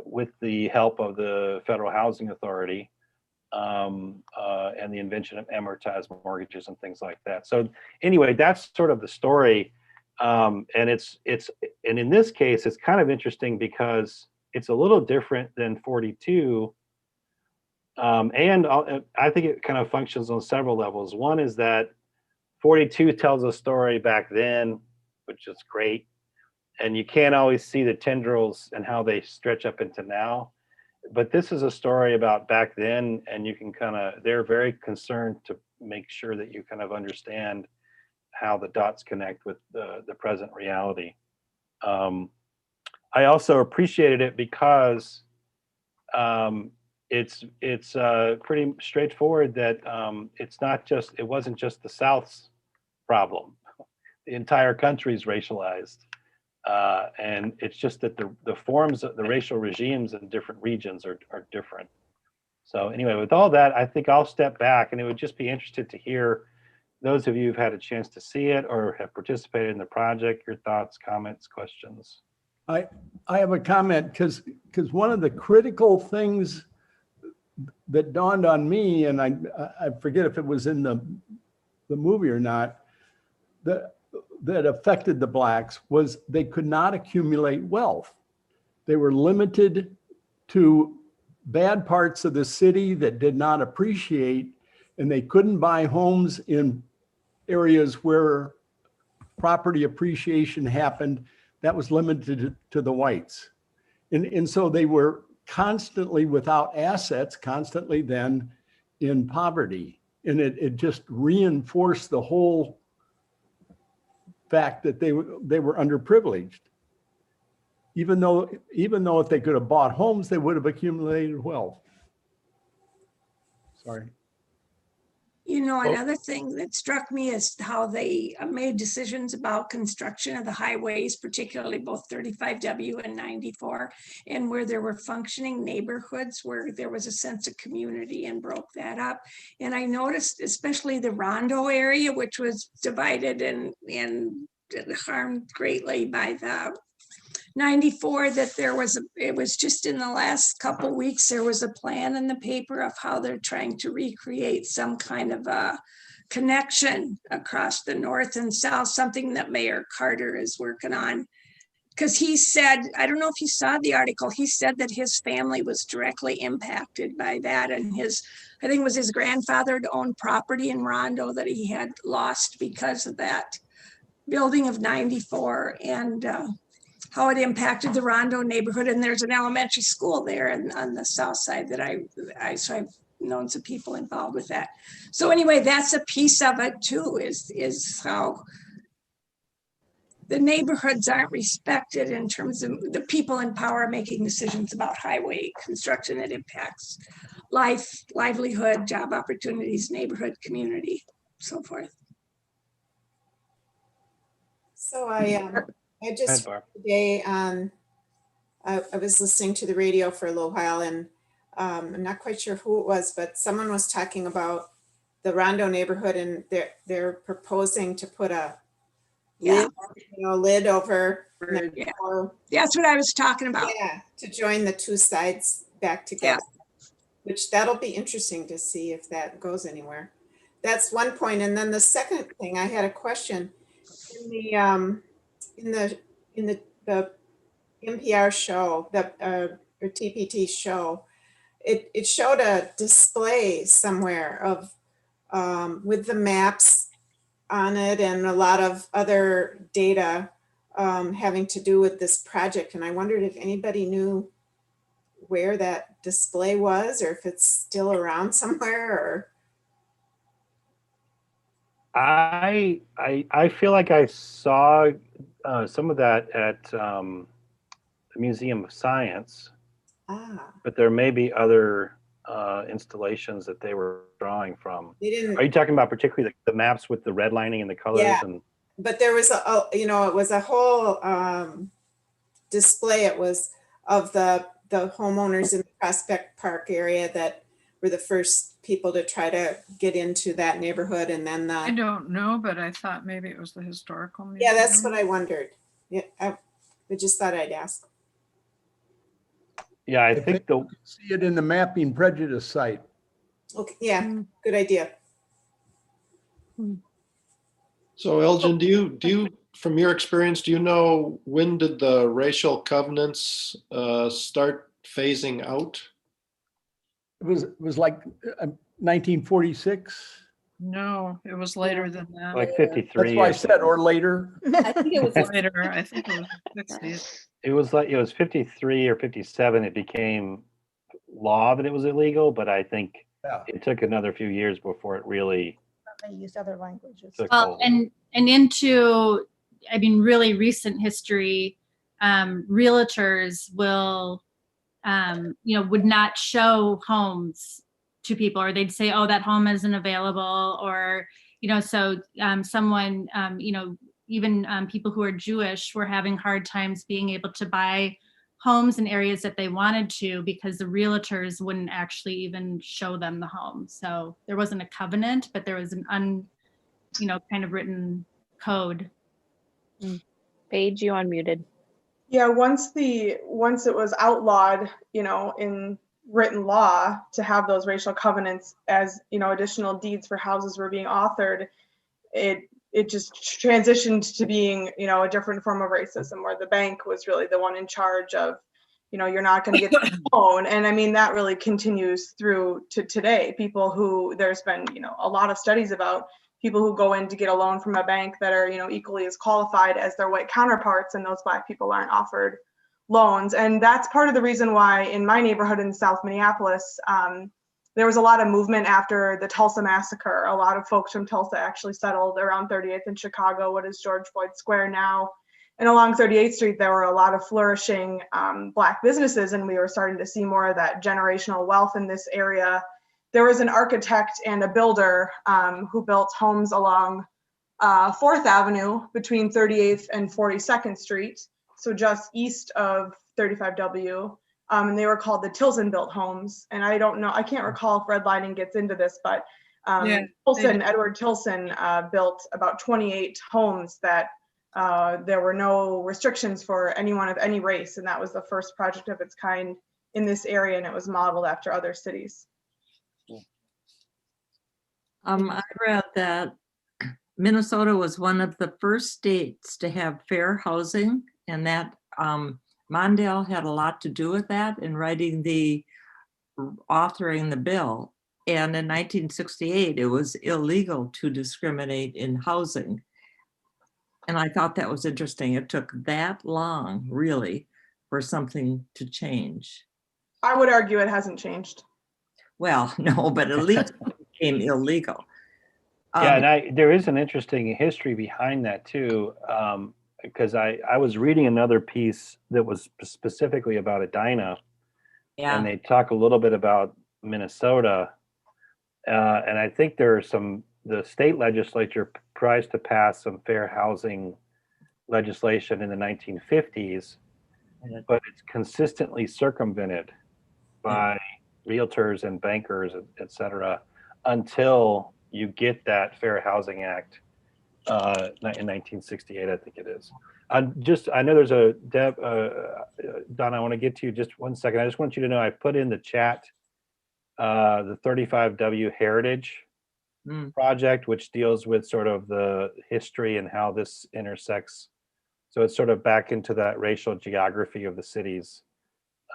with the help of the Federal Housing Authority and the invention of amortized mortgages and things like that. So anyway, that's sort of the story. And and in this case, it's kind of interesting because it's a little different than 42. And I think it kind of functions on several levels. One is that 42 tells a story back then, which is great. And you can't always see the tendrils and how they stretch up into now. But this is a story about back then, and you can they're very concerned to make sure that you kind of understand how the dots connect with the present reality. I also appreciated it because it's pretty straightforward that it wasn't just the South's problem. The entire country is racialized. And it's just that the forms of the racial regimes in different regions are different. So anyway, with all that, I think I'll step back, and it would just be interested to hear those of you who've had a chance to see it or have participated in the project, your thoughts, comments, questions. I have a comment because one of the critical things that dawned on me, and I forget if it was in the movie or not, that affected the Blacks was they could not accumulate wealth. They were limited to bad parts of the city that did not appreciate, and they couldn't buy homes in areas where property appreciation happened. That was limited to the whites. And so they were constantly without assets, constantly then in poverty. And it just reinforced the whole fact that they were underprivileged. Even though if they could have bought homes, they would have accumulated wealth. Sorry. Another thing that struck me is how they made decisions about construction of the highways, particularly both 35W and 94, and where there were functioning neighborhoods where there was a sense of community, and broke that up. And I noticed especially the Rondo area, which was divided and harmed greatly by the 94, that it was just in the last couple weeks, there was a plan in the paper of how they're trying to recreate some kind of a connection across the north and south, something that Mayor Carter is working on. Because he said, I don't know if you saw the article, he said that his family was directly impacted by that. And I think it was his grandfather owned property in Rondo that he had lost because of that building of 94, and how it impacted the Rondo neighborhood. And there's an elementary school there on the south side that so I've known some people involved with that. So anyway, that's a piece of it too, is how the neighborhoods aren't respected in terms of the people in power making decisions about highway construction that impacts life, livelihood, job opportunities, neighborhood, community, so forth. So I just today, I was listening to the radio for a little while, and I'm not quite sure who it was, but someone was talking about the Rondo neighborhood, and they're proposing to put a lid over. Yeah. That's what I was talking about. Yeah, to join the two sides back together, which that'll be interesting to see if that goes anywhere. that's one point. And then the second thing, I had a question. In the NPR show, or TPT show, it showed a display somewhere of with the maps on it and a lot of other data having to do with this project. And I wondered if anybody knew where that display was, or if it's still around somewhere, or. I feel like I saw some of that at the Museum of Science, but there may be other installations that they were drawing from. They didn't. Are you talking about particularly the maps with the redlining and the colors? Yeah. And But there was it was a whole display. It was of the homeowners in the Prospect Park area that were the first people to try to get into that neighborhood, and then I don't know, but I thought maybe it was the historical museum. Yeah, that's what I wondered. Yeah, I just thought I'd ask. Yeah, I think they'll see it in the mapping prejudice site. Okay, yeah, good idea. So Elgin, do you, from your experience, do you know when did the racial covenants start phasing out? It was like 1946. No, it was later than that. Like 53. That's why I said, or later. I think it was later. I think it was 60s. It was 53 or 57. It became law that it was illegal, but I think it took another few years before it really. They used other languages. Well, and into, I mean, really recent history, realtors will, would not show homes to people, or they'd say, oh, that home isn't available, or, so someone, even people who are Jewish were having hard times being able to buy homes in areas that they wanted to because the realtors wouldn't actually even show them the home. So there wasn't a covenant, but there was an kind of written code. Paige, you unmuted. Yeah, once it was outlawed, in written law to have those racial covenants as, additional deeds for houses were being authored, it just transitioned to being, a different form of racism, where the bank was really the one in charge of, you're not going to get the loan. And I mean, that really continues through to today. People who, there's been, a lot of studies about people who go in to get a loan from a bank that are, equally as qualified as their white counterparts, and those Black people aren't offered loans. And that's part of the reason why in my neighborhood in South Minneapolis, there was a lot of movement after the Tulsa massacre. A lot of folks from Tulsa actually settled around 38th in Chicago, what is George Floyd Square now. And along 38th Street, there were a lot of flourishing Black businesses, and we were starting to see more of that generational wealth in this area. There was an architect and a builder who built homes along 4th Avenue between 38th and 42nd Street, so just east of 35W. And they were called the Tilson built homes. And I don't know, I can't recall if redlining gets into this, but Edward Tilson built about 28 homes that there were no restrictions for anyone of any race. And that was the first project of its kind in this area, and it was modeled after other cities. I read that Minnesota was one of the first states to have fair housing, and that Mondale had a lot to do with that in authoring the bill. And in 1968, it was illegal to discriminate in housing. And I thought that was interesting. It took that long, really, for something to change. I would argue it hasn't changed. Well, no, but at least it became illegal. Yeah, and there is an interesting history behind that too, because I was reading another piece that was specifically about Edina, and they talk a little bit about Minnesota, and I think the state legislature tries to pass some fair housing legislation in the 1950s, but it's consistently circumvented by realtors and bankers, et cetera, until you get that Fair Housing Act in 1968, I think it is. I know there's a Don, I want to get to you just 1 second. I just want you to know I put in the chat the 35W Heritage project, which deals with sort of the history and how this intersects. So it's sort of back into that racial geography of the cities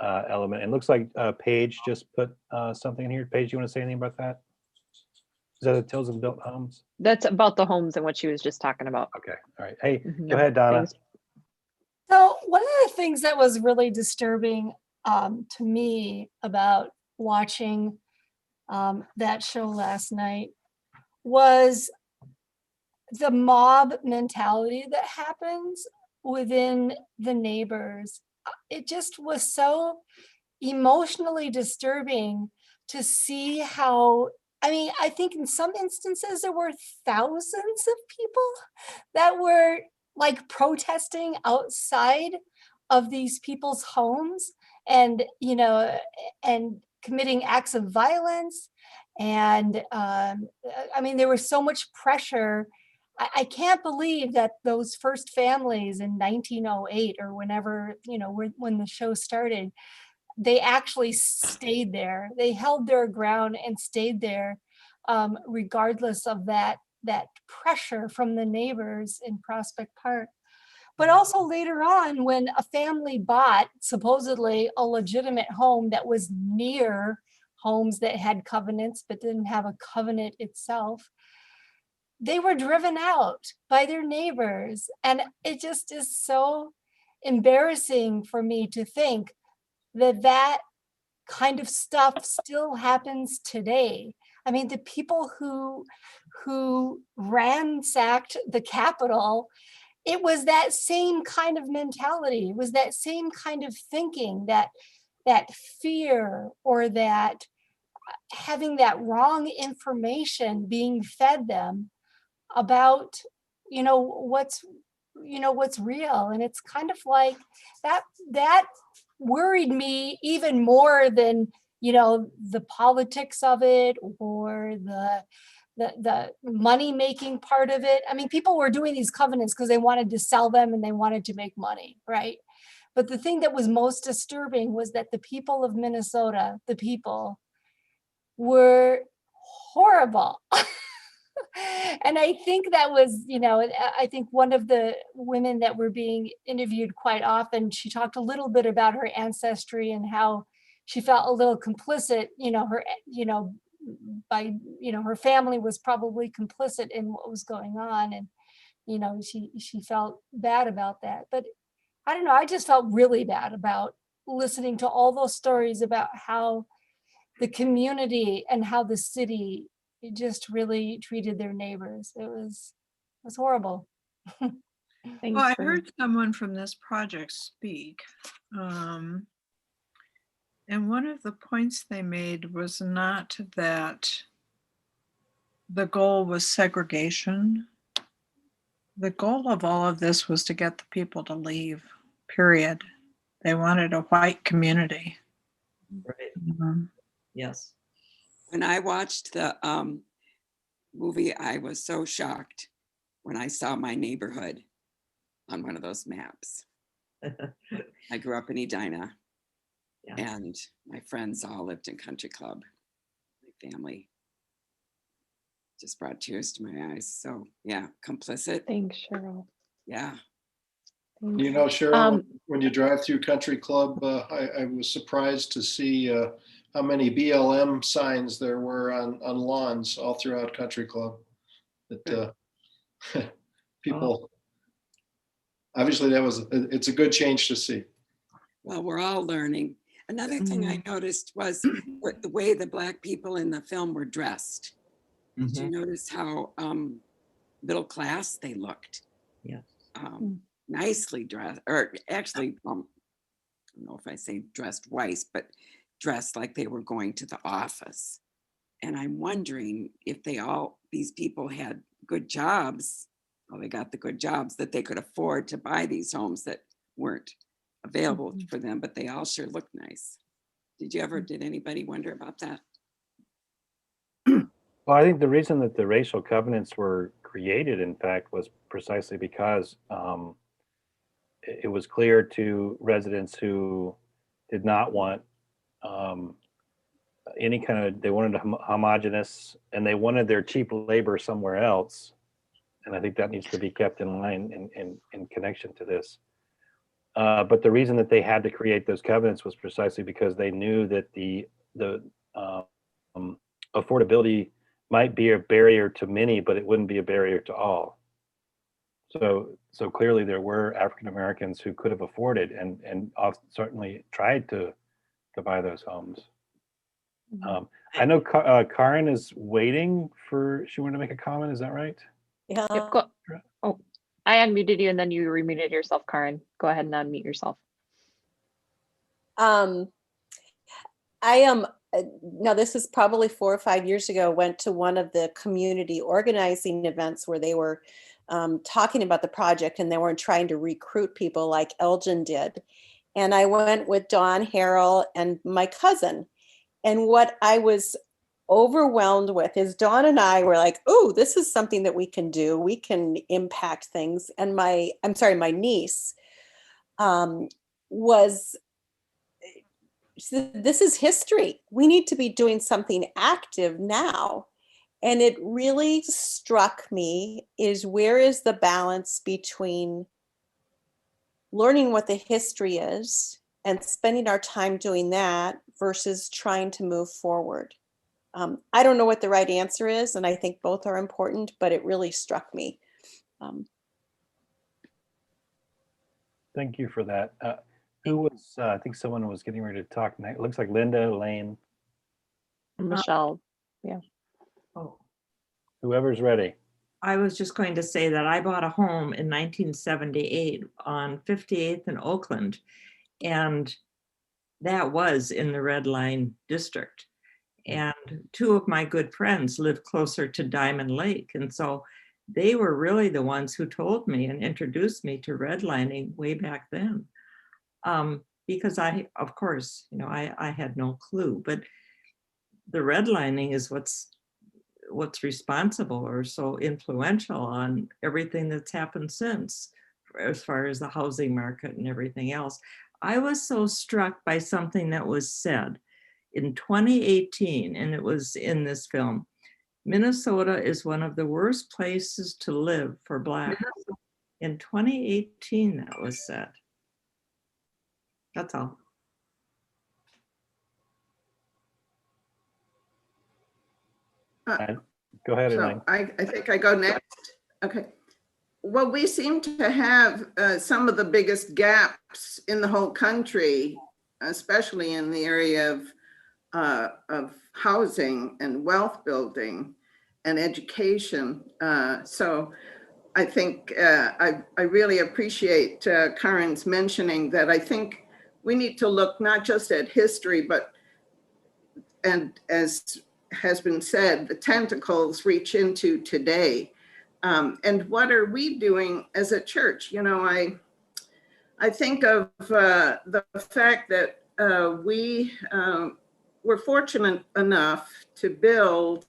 element. It looks like Paige just put something in here. Paige, you want to say anything about that? Is that the Tales of Built Homes? That's about the homes and what she was just talking about. Okay, all right. Hey, Mhm. go ahead, Donna. Thanks. So one of the things that was really disturbing to me about watching that show last night was the mob mentality that happens within the neighbors. It just was so emotionally disturbing to see how, I mean, I think in some instances there were thousands of people that were like protesting outside of these people's homes and, you know, and committing acts of violence. And I mean, there was so much pressure. I can't believe that those first families in 1908 or whenever, you know, when the show started, they actually stayed there. They held their ground and stayed there, regardless of that pressure from the neighbors in Prospect Park. But also later on, when a family bought supposedly a legitimate home that was near homes that had covenants but didn't have a covenant itself, they were driven out by their neighbors. And it just is so embarrassing for me to think that that kind of stuff still happens today. I mean, the people who ransacked the Capitol, it was that same kind of mentality. It was that same kind of thinking, that fear, or that having that wrong information being fed them about, you know, what's real. And it's kind of like that worried me even more than, you know, the politics of it or the money making part of it. I mean, people were doing these covenants because they wanted to sell them and they wanted to make money, right? But the thing that was most disturbing was that the people of Minnesota, the people, were horrible. And I think that was, you know, I think one of the women that were being interviewed quite often, she talked a little bit about her ancestry and how she felt a little complicit, you know, her, you know, by, you know, her family was probably complicit in what was going on. And, you know, she felt bad about that. But I don't know, I just felt really bad about listening to all those stories about how the community and how the city just really treated their neighbors. It was horrible. Well, I heard someone from this project speak. And one of the points they made was not that the goal was segregation. The goal of all of this was to get the people to leave, period. They wanted a white community. Right. Yes. When I watched the movie, I was so shocked when I saw my neighborhood on one of those maps. I grew up in Edina, and my friends all lived in Country Club. My family just brought tears to my eyes. So yeah, complicit. Thanks, Cheryl. Yeah. You know, Cheryl, when you drive through Country Club, I was surprised to see how many BLM signs there were on lawns all throughout Country Club. That people, obviously it's a good change to see. Well, we're all learning. Another thing I noticed was the way the Black people in the film were dressed. Did you notice how middle class they looked? Yeah. Nicely dressed, or actually, I don't know if I say dressed wise, but dressed like they were going to the office. And I'm wondering if these people had good jobs, well, they got the good jobs that they could afford to buy these homes that weren't available for them, but they all sure looked nice. Did anybody wonder about that? Well, I think the reason that the racial covenants were created, in fact, was precisely because it was clear to residents who did not want any kind of, they wanted a homogenous, and they wanted their cheap labor somewhere else. And I think that needs to be kept in line in connection to this. But the reason that they had to create those covenants was precisely because they knew that the affordability might be a barrier to many, but it wouldn't be a barrier to all. So clearly there were African Americans who could have afforded and certainly tried to buy those homes. I know Karen is waiting for, she wanted to make a comment, is that right? Yeah. Yep, oh, I unmuted you and then you remuted yourself, Karen. Go ahead and unmute yourself. I am, now this is probably 4 or 5 years ago, went to one of the community organizing events where they were talking about the project, and they were trying to recruit people like Elgin did. And I went with Dawn Harrell and my cousin. And what I was overwhelmed with is Dawn and I were like, oh, this is something that we can do. We can impact things. And my niece was, this is history. We need to be doing something active now. And it really struck me is, where is the balance between learning what the history is and spending our time doing that versus trying to move forward? I don't know what the right answer is, and I think both are important, but it really struck me. Thank you for that. Who was, I think someone was getting ready to talk next. It looks like Linda, Elaine. Michelle, yeah. Oh, Whoever's ready. I was just going to say that I bought a home in 1978 on 58th and Oakland, and that was in the Red Line District. And 2 of my good friends lived closer to Diamond Lake. And so they were really the ones who told me and introduced me to redlining way back then. Because I, of course, you know, I had no clue, but the redlining is what's responsible or so influential on everything that's happened since, as far as the housing market and everything else. I was so struck by something that was said in 2018, and it was in this film. Minnesota is one of the worst places to live for Blacks. In 2018, that was said. That's all. Go ahead, so Elaine. I think I go next. Okay. Well, we seem to have some of the biggest gaps in the whole country, especially in the area of housing and wealth building and education. So I think I really appreciate Karen's mentioning that. I think we need to look not just at history, but, and as has been said, the tentacles reach into today. And what are we doing as a church? You know, I think of the fact that we were fortunate enough to build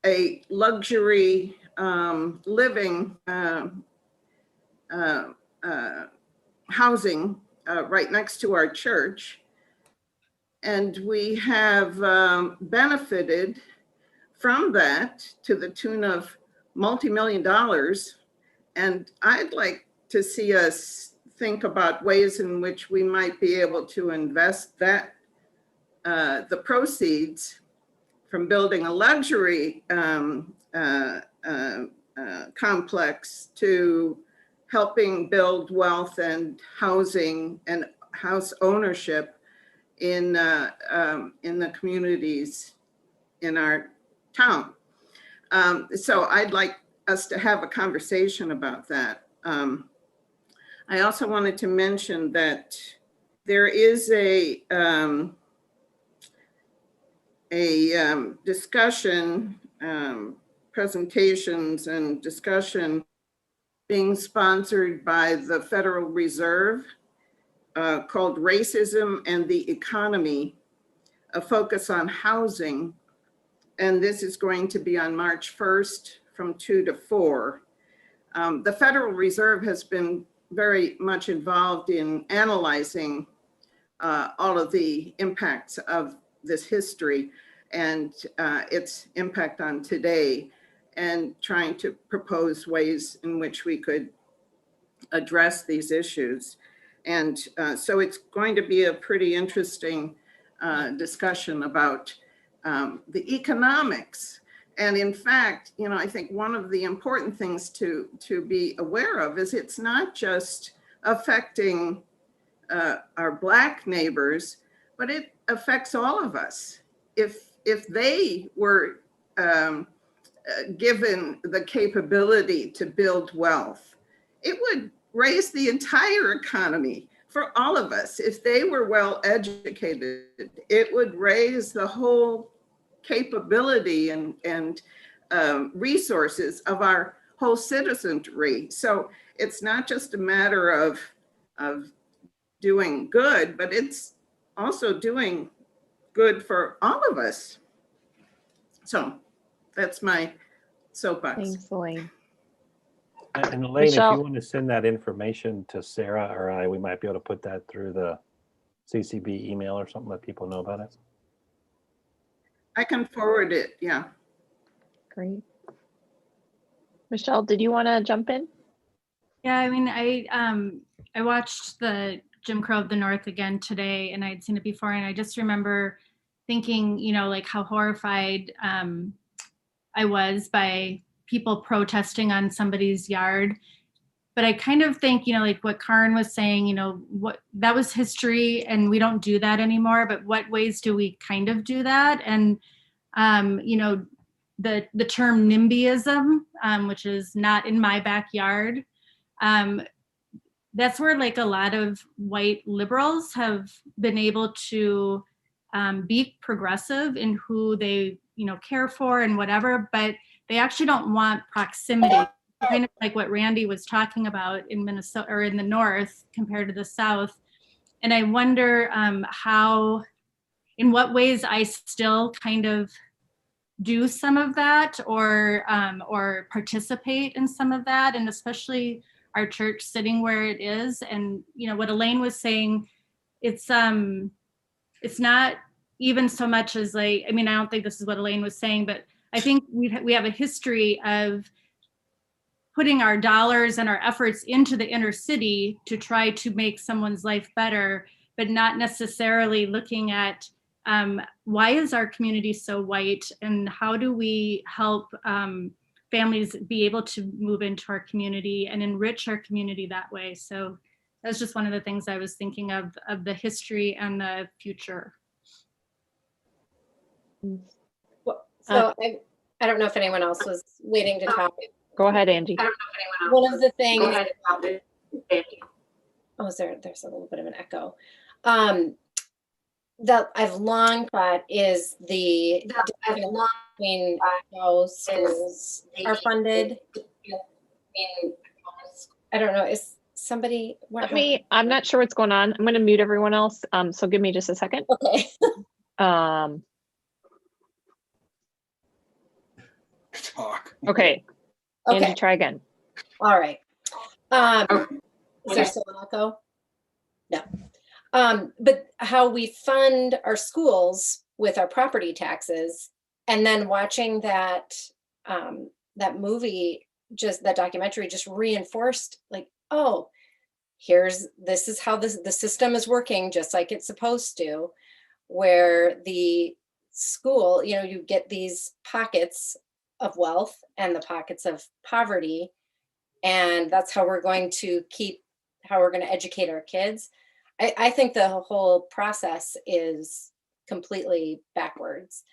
a luxury living housing right next to our church. And we have benefited from that to the tune of multi-million dollars. And I'd like to see us think about ways in which we might be able to invest that, the proceeds from building a luxury complex to helping build wealth and housing and house ownership in the communities in our town. So I'd like us to have a conversation about that. I also wanted to mention that there is a discussion, presentations and discussion being sponsored by the Federal Reserve called Racism and the Economy, a focus on housing. And this is going to be on March 1st from 2 to 4. The Federal Reserve has been very much involved in analyzing all of the impacts of this history and its impact on today, and trying to propose ways in which we could address these issues. And so it's going to be a pretty interesting discussion about the economics. And in fact, you know, I think one of the important things to be aware of is it's not just affecting our Black neighbors, but it affects all of us. If they were given the capability to build wealth, it would raise the entire economy for all of us. If they were well educated, it would raise the whole capability and resources of our whole citizenry. So it's not just a matter of doing good, but it's also doing good for all of us. So that's my soapbox. Thanks, Elaine. And Elaine, Michelle? if you want to send that information to Sarah or I, we might be able to put that through the CCB email or something, let people know about it. I can forward it, yeah. Great. Michelle, did you want to jump in? Yeah, I mean, I watched the Jim Crow of the North again today, and I'd seen it before, and I just remember thinking, you know, like how horrified I was by people protesting on somebody's yard. But I kind of think, you know, like what Karen was saying, you know, what that was history and we don't do that anymore, but what ways do we kind of do that? And, you know, the term NIMBYism, which is not in my backyard, that's where like a lot of white liberals have been able to be progressive in who they, you know, care for and whatever, but they actually don't want proximity, kind of like what Randy was talking about in Minnesota or in the North compared to the South. And I wonder how, in what ways I still kind of do some of that or participate in some of that, and especially our church sitting where it is. And, you know, what Elaine was saying, it's not even so much as like, I mean, I don't think this is what Elaine was saying, but I think we have a history of putting our dollars and our efforts into the inner city to try to make someone's life better, but not necessarily looking at why is our community so white and how do we help families be able to move into our community and enrich our community that way. So that's just one of the things I was thinking of the history and the future. So I don't know if anyone else was waiting to talk. Go ahead, Angie. One of the things. Oh, there's a little bit of an echo. That I've long thought is the difference between how schools are funded. I don't know. Is somebody? I'm not sure what's going on. I'm going to mute everyone else. So give me just a second. Okay. Talk. Okay. Angie, try again. All right. Is there still an echo? No. But how we fund our schools with our property taxes, and then watching that that movie, just that documentary, just reinforced like, oh, this is how the system is working just like it's supposed to, where the school, you know, you get these pockets of wealth and the pockets of poverty, and that's how we're going to educate our kids. I think the whole process is completely backwards.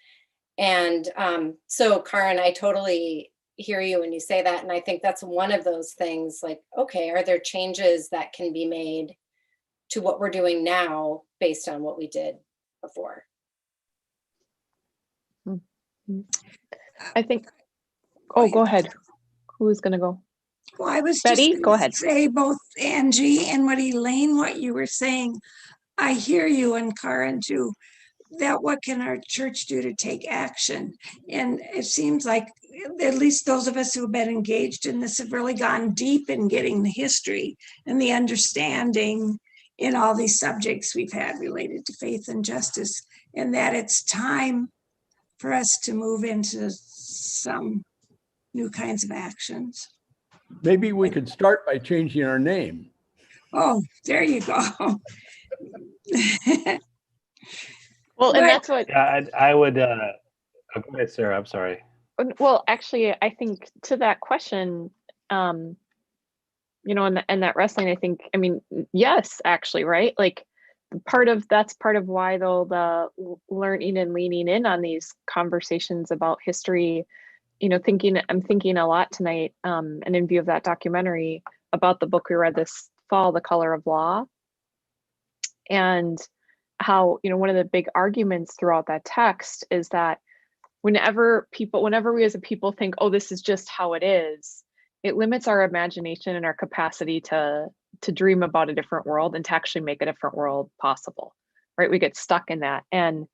And so Karen, I totally hear you when you say that. And I think that's one of those things like, okay, are there changes that can be made to what we're doing now based on what we did before? I think, go ahead. Who's going to go? Well, I was Betty, just go ahead. Say both Angie and what you were saying. I hear you, and Karen too, that what can our church do to take action? And it seems like at least those of us who have been engaged in this have really gone deep in getting the history and the understanding in all these subjects we've had related to faith and justice. and that it's time for us to move into some new kinds of actions. Maybe we could start by changing our name. Oh, there you go. Well, and that's what. Yeah, I would. Oh, go ahead, Sarah. I'm sorry. Well, actually, I think to that question, you know, and that wrestling, I think, I mean, yes, actually, right? Like that's part of why though the learning and leaning in on these conversations about history, you know, I'm thinking a lot tonight, and in view of that documentary about the book we read this fall, The Color of Law, and how, you know, one of the big arguments throughout that text is that whenever we as a people think, oh, this is just how it is, it limits our imagination and our capacity to dream about a different world and to actually make a different world possible, right? We get stuck in that. And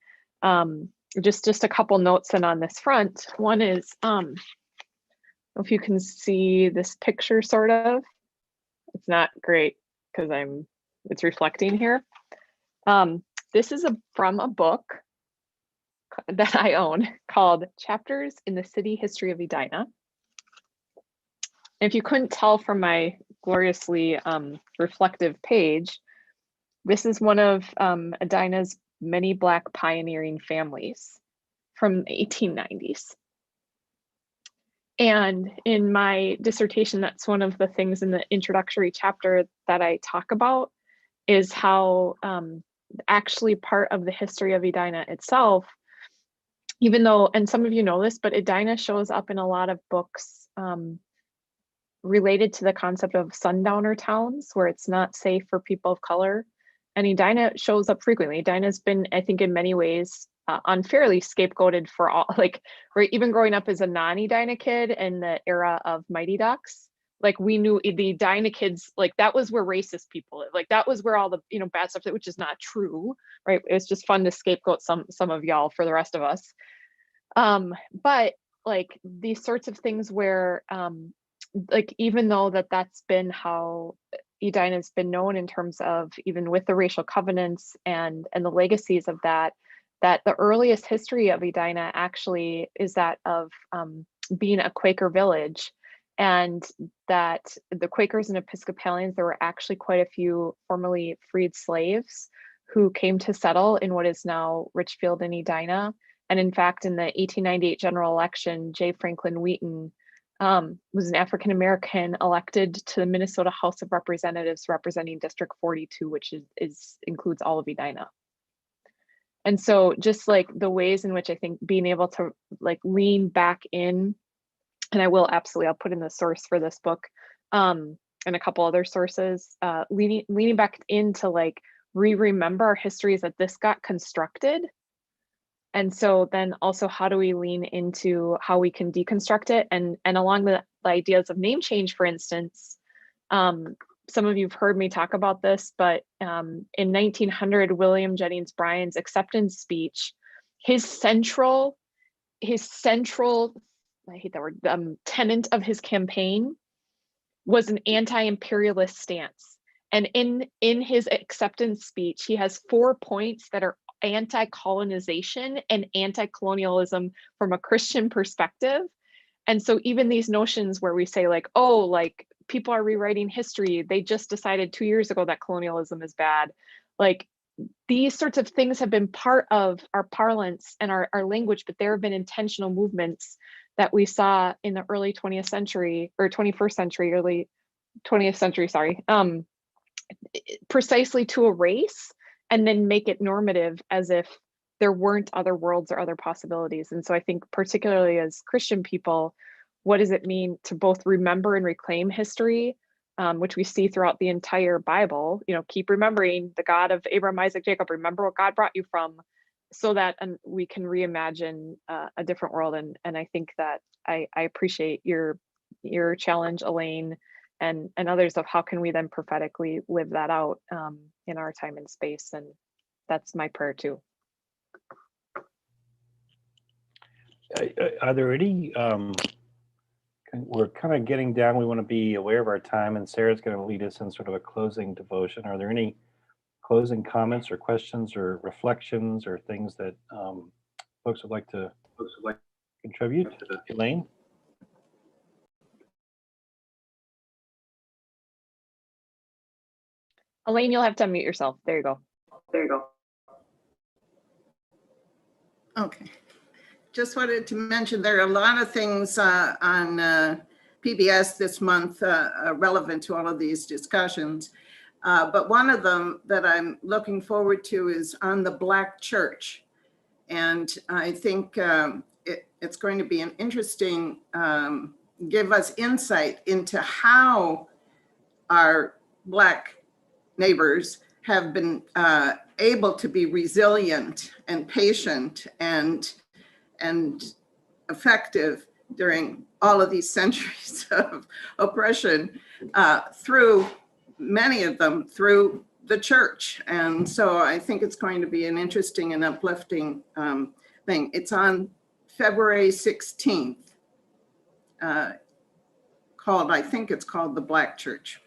just a couple notes then on this front. One is, if you can see this picture sort of, it's not great because it's reflecting here. This is from a book that I own called Chapters in the City History of Edina. If you couldn't tell from my gloriously reflective page, this is one of Edina's many Black pioneering families from the 1890s. And in my dissertation, that's one of the things in the introductory chapter that I talk about, is how actually part of the history of Edina itself, even though, and some of you know this, but Edina shows up in a lot of books related to the concept of sundowner towns, where it's not safe for people of color. And Edina shows up frequently. Edina's been, I think, in many ways unfairly scapegoated for all, like, right, even growing up as a non-Edina kid in the era of Mighty Ducks, like we knew the Edina kids, like that was where racist people, like that was where all the, you know, bad stuff, which is not true, right? It's just fun to scapegoat some of y'all for the rest of us. But like these sorts of things where, like, even though that's been how Edina has been known in terms of, even with the racial covenants and the legacies of that the earliest history of Edina actually is that of being a Quaker village, and that the Quakers and Episcopalians, there were actually quite a few formerly freed slaves who came to settle in what is now Richfield and Edina. And in fact, in the 1898 general election, J. Franklin Wheaton was an African-American elected to the Minnesota House of Representatives representing District 42, which includes all of Edina. And so just like the ways in which I think being able to like lean back in, and I'll put in the source for this book and a couple other sources, leaning back into like remember our histories that this got constructed. And so then also, how do we lean into how we can deconstruct it? And along the ideas of name change, for instance, some of you've heard me talk about this, but in 1900, William Jennings Bryan's acceptance speech, his central, I hate that word, tenet of his campaign was an anti-imperialist stance. And in his acceptance speech, he has 4 points that are anti-colonization and anti-colonialism from a Christian perspective. And so even these notions where we say like, oh, like people are rewriting history, they just decided 2 years ago that colonialism is bad. Like these sorts of things have been part of our parlance and our language, but there have been intentional movements that we saw in the early 20th century, or 21st century, early 20th century, sorry, precisely to erase and then make it normative as if there weren't other worlds or other possibilities. And so I think particularly as Christian people, what does it mean to both remember and reclaim history, which we see throughout the entire Bible, you know, keep remembering the God of Abraham, Isaac, Jacob, remember what God brought you from, so that we can reimagine a different world. And I think that I appreciate your challenge, Elaine, and others, of how can we then prophetically live that out in our time and space. And that's my prayer too. Are there any, we're kind of getting down, we want to be aware of our time, and Sarah's going to lead us in sort of a closing devotion. Are there any closing comments or questions or reflections or things that folks would like to contribute? Elaine? Elaine, you'll have to unmute yourself. There you go. There you go. Okay. Just wanted to mention there are a lot of things on PBS this month relevant to all of these discussions. But one of them that I'm looking forward to is on the Black church. And I think it's going to be an interesting, give us insight into how our Black neighbors have been able to be resilient and patient and effective during all of these centuries of oppression through many of them through the church. And so I think it's going to be an interesting and uplifting thing. It's on February 16th, called, I think it's called The Black Church.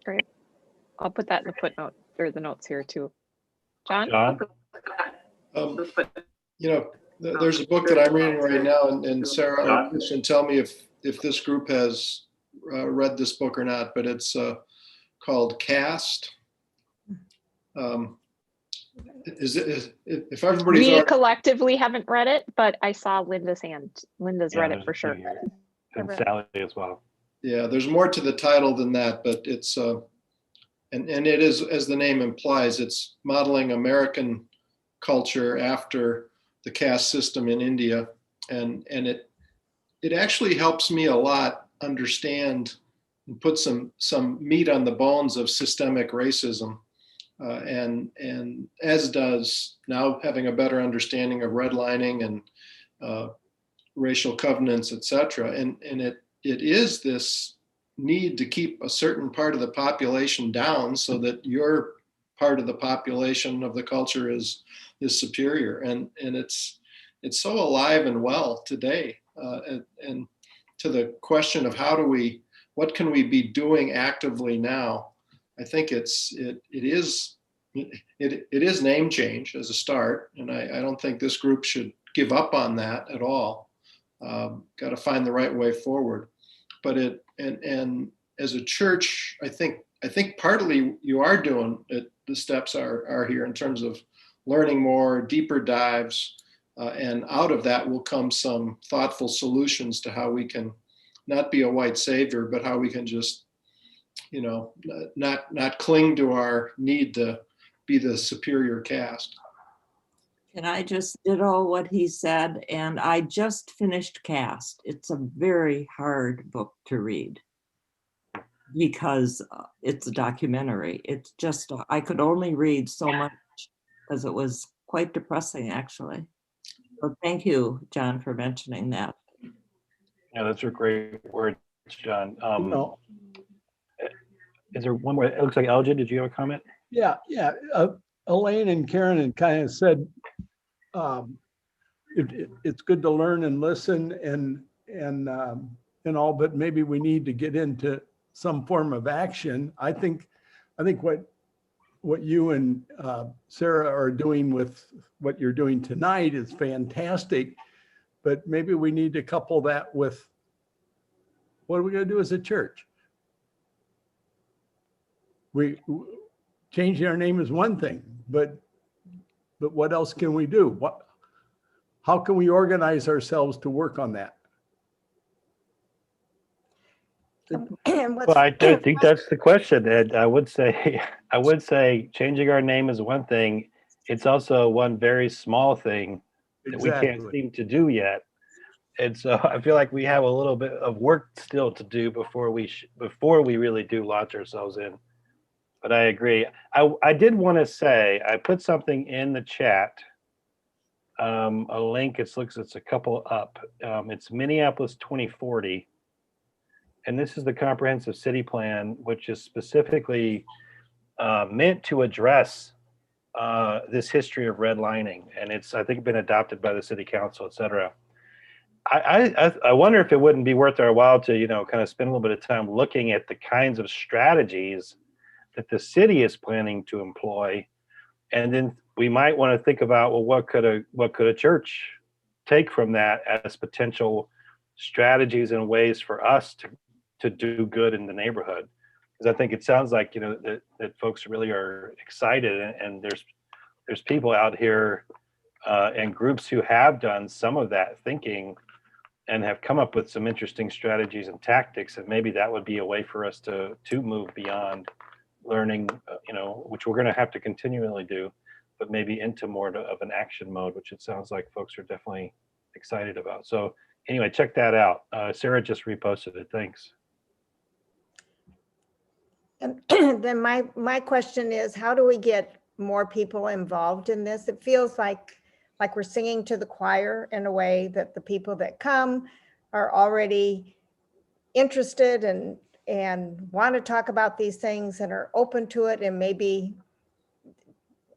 Great. I'll put that in the footnote or the notes here too. John? You know, there's a book that I'm reading right now, and Sarah can tell me if this group has read this book or not, but it's called Caste. If everybody's We already, collectively haven't read it, but I saw Linda's hand. Linda's read it for sure. And Sally as well. yeah, there's more to the title than that, but it's and it is, as the name implies, it's modeling American culture after the caste system in India, and it actually helps me a lot understand and put some meat on the bones of systemic racism, and as does now having a better understanding of redlining and racial covenants, etc. And it is this need to keep a certain part of the population down so that your part of the population of the culture is superior, and it's so alive and well today. And to the question of what can we be doing actively now? I think it is name change as a start, and I don't think this group should give up on that at all. Got to find the right way forward. But and as a church, I think partly you are doing it. The steps are here in terms of learning more, deeper dives, and out of that will come some thoughtful solutions to how we can not be a white savior, but how we can just, not cling to our need to be the superior caste. And I just ditto what he said, and I just finished Caste. It's a very hard book to read because it's a documentary. It's just, I could only read so much because it was quite depressing, actually. So thank you, John, for mentioning that. Yeah, those are great words, John. Is there one more? It looks like Elgin, did you have a comment? Yeah. Elaine and Karen had kind of said, it's good to learn and listen and all, but maybe we need to get into some form of action. I think what you and Sarah are doing with what you're doing tonight is fantastic, but maybe we need to couple that with what are we going to do as a church? Changing our name is one thing, but what else can we do? How can we organize ourselves to work on that? Well, I don't think that's the question, Ed. I would say changing our name is one thing. It's also one very small thing that we can't seem to do yet. And so I feel like we have a little bit of work still to do before we really do launch ourselves in. But I agree. I did want to say, I put something in the chat, a link. It's a couple up. It's Minneapolis 2040. And this is the comprehensive city plan, which is specifically meant to address this history of redlining. And it's, I think, been adopted by the city council, et cetera. I wonder if it wouldn't be worth our while to, kind of spend a little bit of time looking at the kinds of strategies that the city is planning to employ. And then we might want to think about, well, what could a church take from that as potential strategies and ways for us to do good in the neighborhood? Because I think it sounds like, you know, that folks really are excited, and there's people out here and groups who have done some of that thinking and have come up with some interesting strategies and tactics, and maybe that would be a way for us to move beyond learning, you know, which we're going to have to continually do, but maybe into more of an action mode, which it sounds like folks are definitely excited about. So anyway, check that out. Sarah just reposted it. Thanks. And then my question is, how do we get more people involved in this? It feels like we're singing to the choir in a way, that the people that come are already interested and want to talk about these things and are open to it, and maybe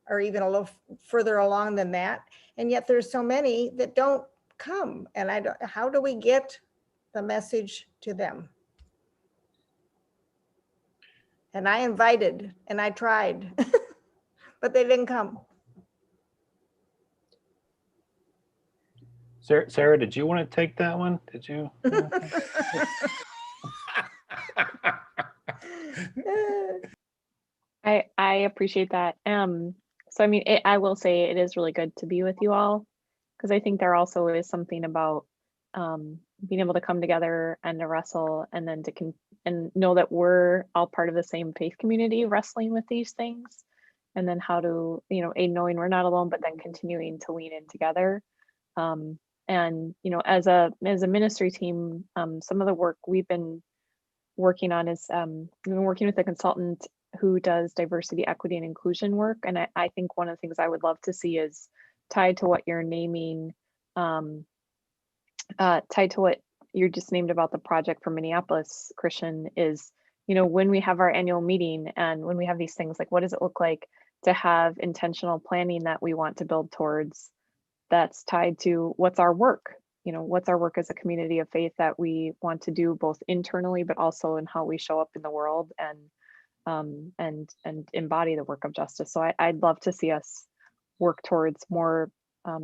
are even a little further along than that. And yet there's so many that don't come. And how do we get the message to them? And I invited and I tried, but they didn't come. Sarah, did you want to take that one? Did you? I appreciate that. So I mean, I will say it is really good to be with you all, because I think there also is something about being able to come together and to wrestle, and then and know that we're all part of the same faith community wrestling with these things, and then how to, you know, knowing we're not alone, but then continuing to lean in together. And you know, as a ministry team, some of the work we've been working on is we've been working with a consultant who does diversity, equity, and inclusion work. And I think one of the things I would love to see is tied to what you're naming, tied to what you just named about the project for Minneapolis, Christian, is, you know, when we have our annual meeting and when we have these things, like, what does it look like to have intentional planning that we want to build towards, that's tied to what's our work, you know, what's our work as a community of faith that we want to do both internally, but also in how we show up in the world and embody the work of justice. So I'd love to see us work towards more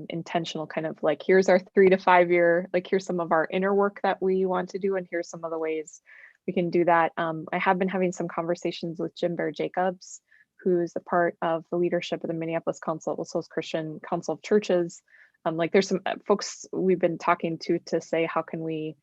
intentional kind of like, here's our 3 to 5 year, like, here's some of our inner work that we want to do, and here's some of the ways we can do that. I have been having some conversations with Jim Bear Jacobs, who's a part of the leadership of the Minneapolis Council of Souls Christian Council of Churches. Like, there's some folks we've been talking to say, how can we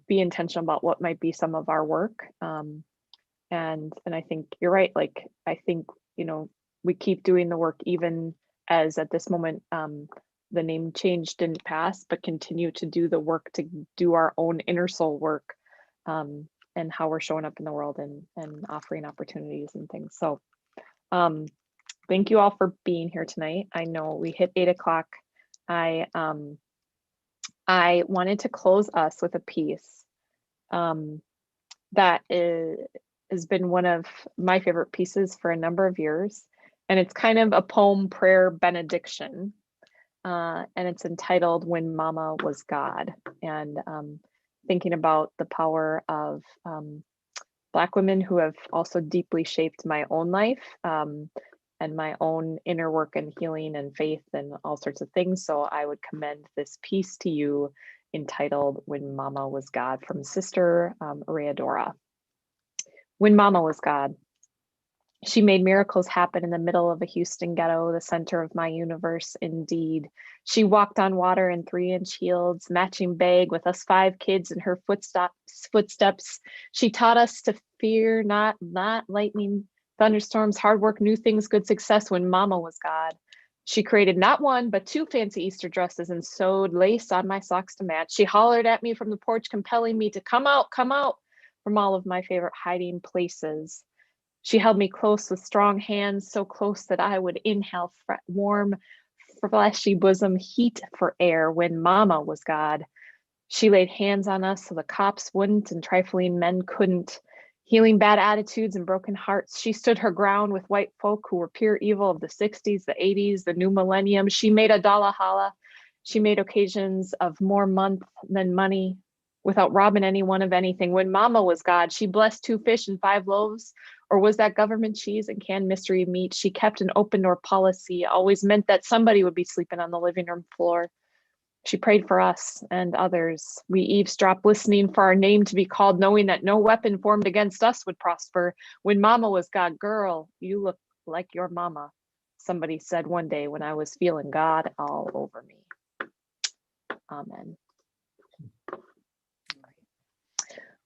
be intentional about what might be some of our work? And I think you're right. Like, I think, you know, we keep doing the work, even as at this moment, the name change didn't pass, but continue to do the work, to do our own inner soul work, and how we're showing up in the world and offering opportunities and things. So thank you all for being here tonight. I know we hit 8 o'clock. I wanted to close us with a piece that has been one of my favorite pieces for a number of years. And it's kind of a poem prayer benediction. And it's entitled When Mama Was God. And thinking about the power of Black women who have also deeply shaped my own life, and my own inner work and healing and faith and all sorts of things. So I would commend this piece to you entitled When Mama Was God, from Sister Aureadora. When Mama was God, she made miracles happen in the middle of a Houston ghetto, the center of my universe, indeed. She walked on water in 3-inch heels, matching bag with us 5 kids in her footsteps. She taught us to fear not lightning, thunderstorms, hard work, new things, good success. When Mama was God, she created not 1, but 2 fancy Easter dresses and sewed lace on my socks to match. She hollered at me from the porch, compelling me to come out from all of my favorite hiding places. She held me close with strong hands, so close that I would inhale warm, fleshy bosom heat for air. When Mama was God, she laid hands on us so the cops wouldn't and trifling men couldn't. Healing bad attitudes and broken hearts, she stood her ground with white folk who were pure evil of the 60s, the 80s, the new millennium. She made a dollar holla. She made occasions of more month than money. without robbing anyone of anything. When Mama was God, she blessed 2 fish and 5 loaves. Or was that government cheese and canned mystery meat? She kept an open door policy, always meant that somebody would be sleeping on the living room floor. She prayed for us and others. We eavesdropped, listening for our name to be called, knowing that no weapon formed against us would prosper. When Mama was God, girl, you look like your mama, somebody said one day when I was feeling God all over me. Amen.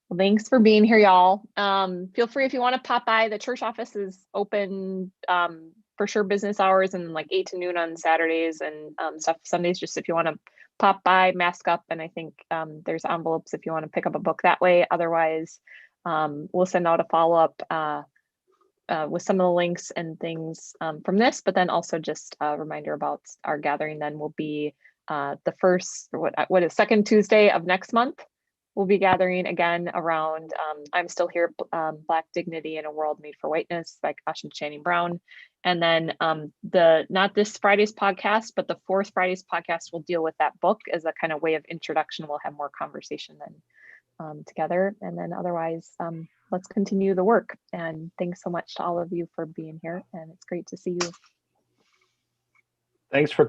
Well, thanks for being here, y'all. Feel free if you want to pop by. The church office is open for sure business hours and like 8 to noon on Saturdays and stuff Sundays, just if you want to pop by, mask up. And I think there's envelopes if you want to pick up a book that way. Otherwise, we'll send out a follow-up with some of the links and things from this, but then also just a reminder about our gathering then will be the first, second Tuesday of next month. We'll be gathering again around I'm Still Here, Black Dignity in a World Made for Whiteness by Asha Channing Brown. And then not this Friday's podcast, but the 4th Friday's podcast will deal with that book as a kind of way of introduction. We'll have more conversation then together. And then otherwise, let's continue the work. And thanks so much to all of you for being here. And it's great to see you. Thanks for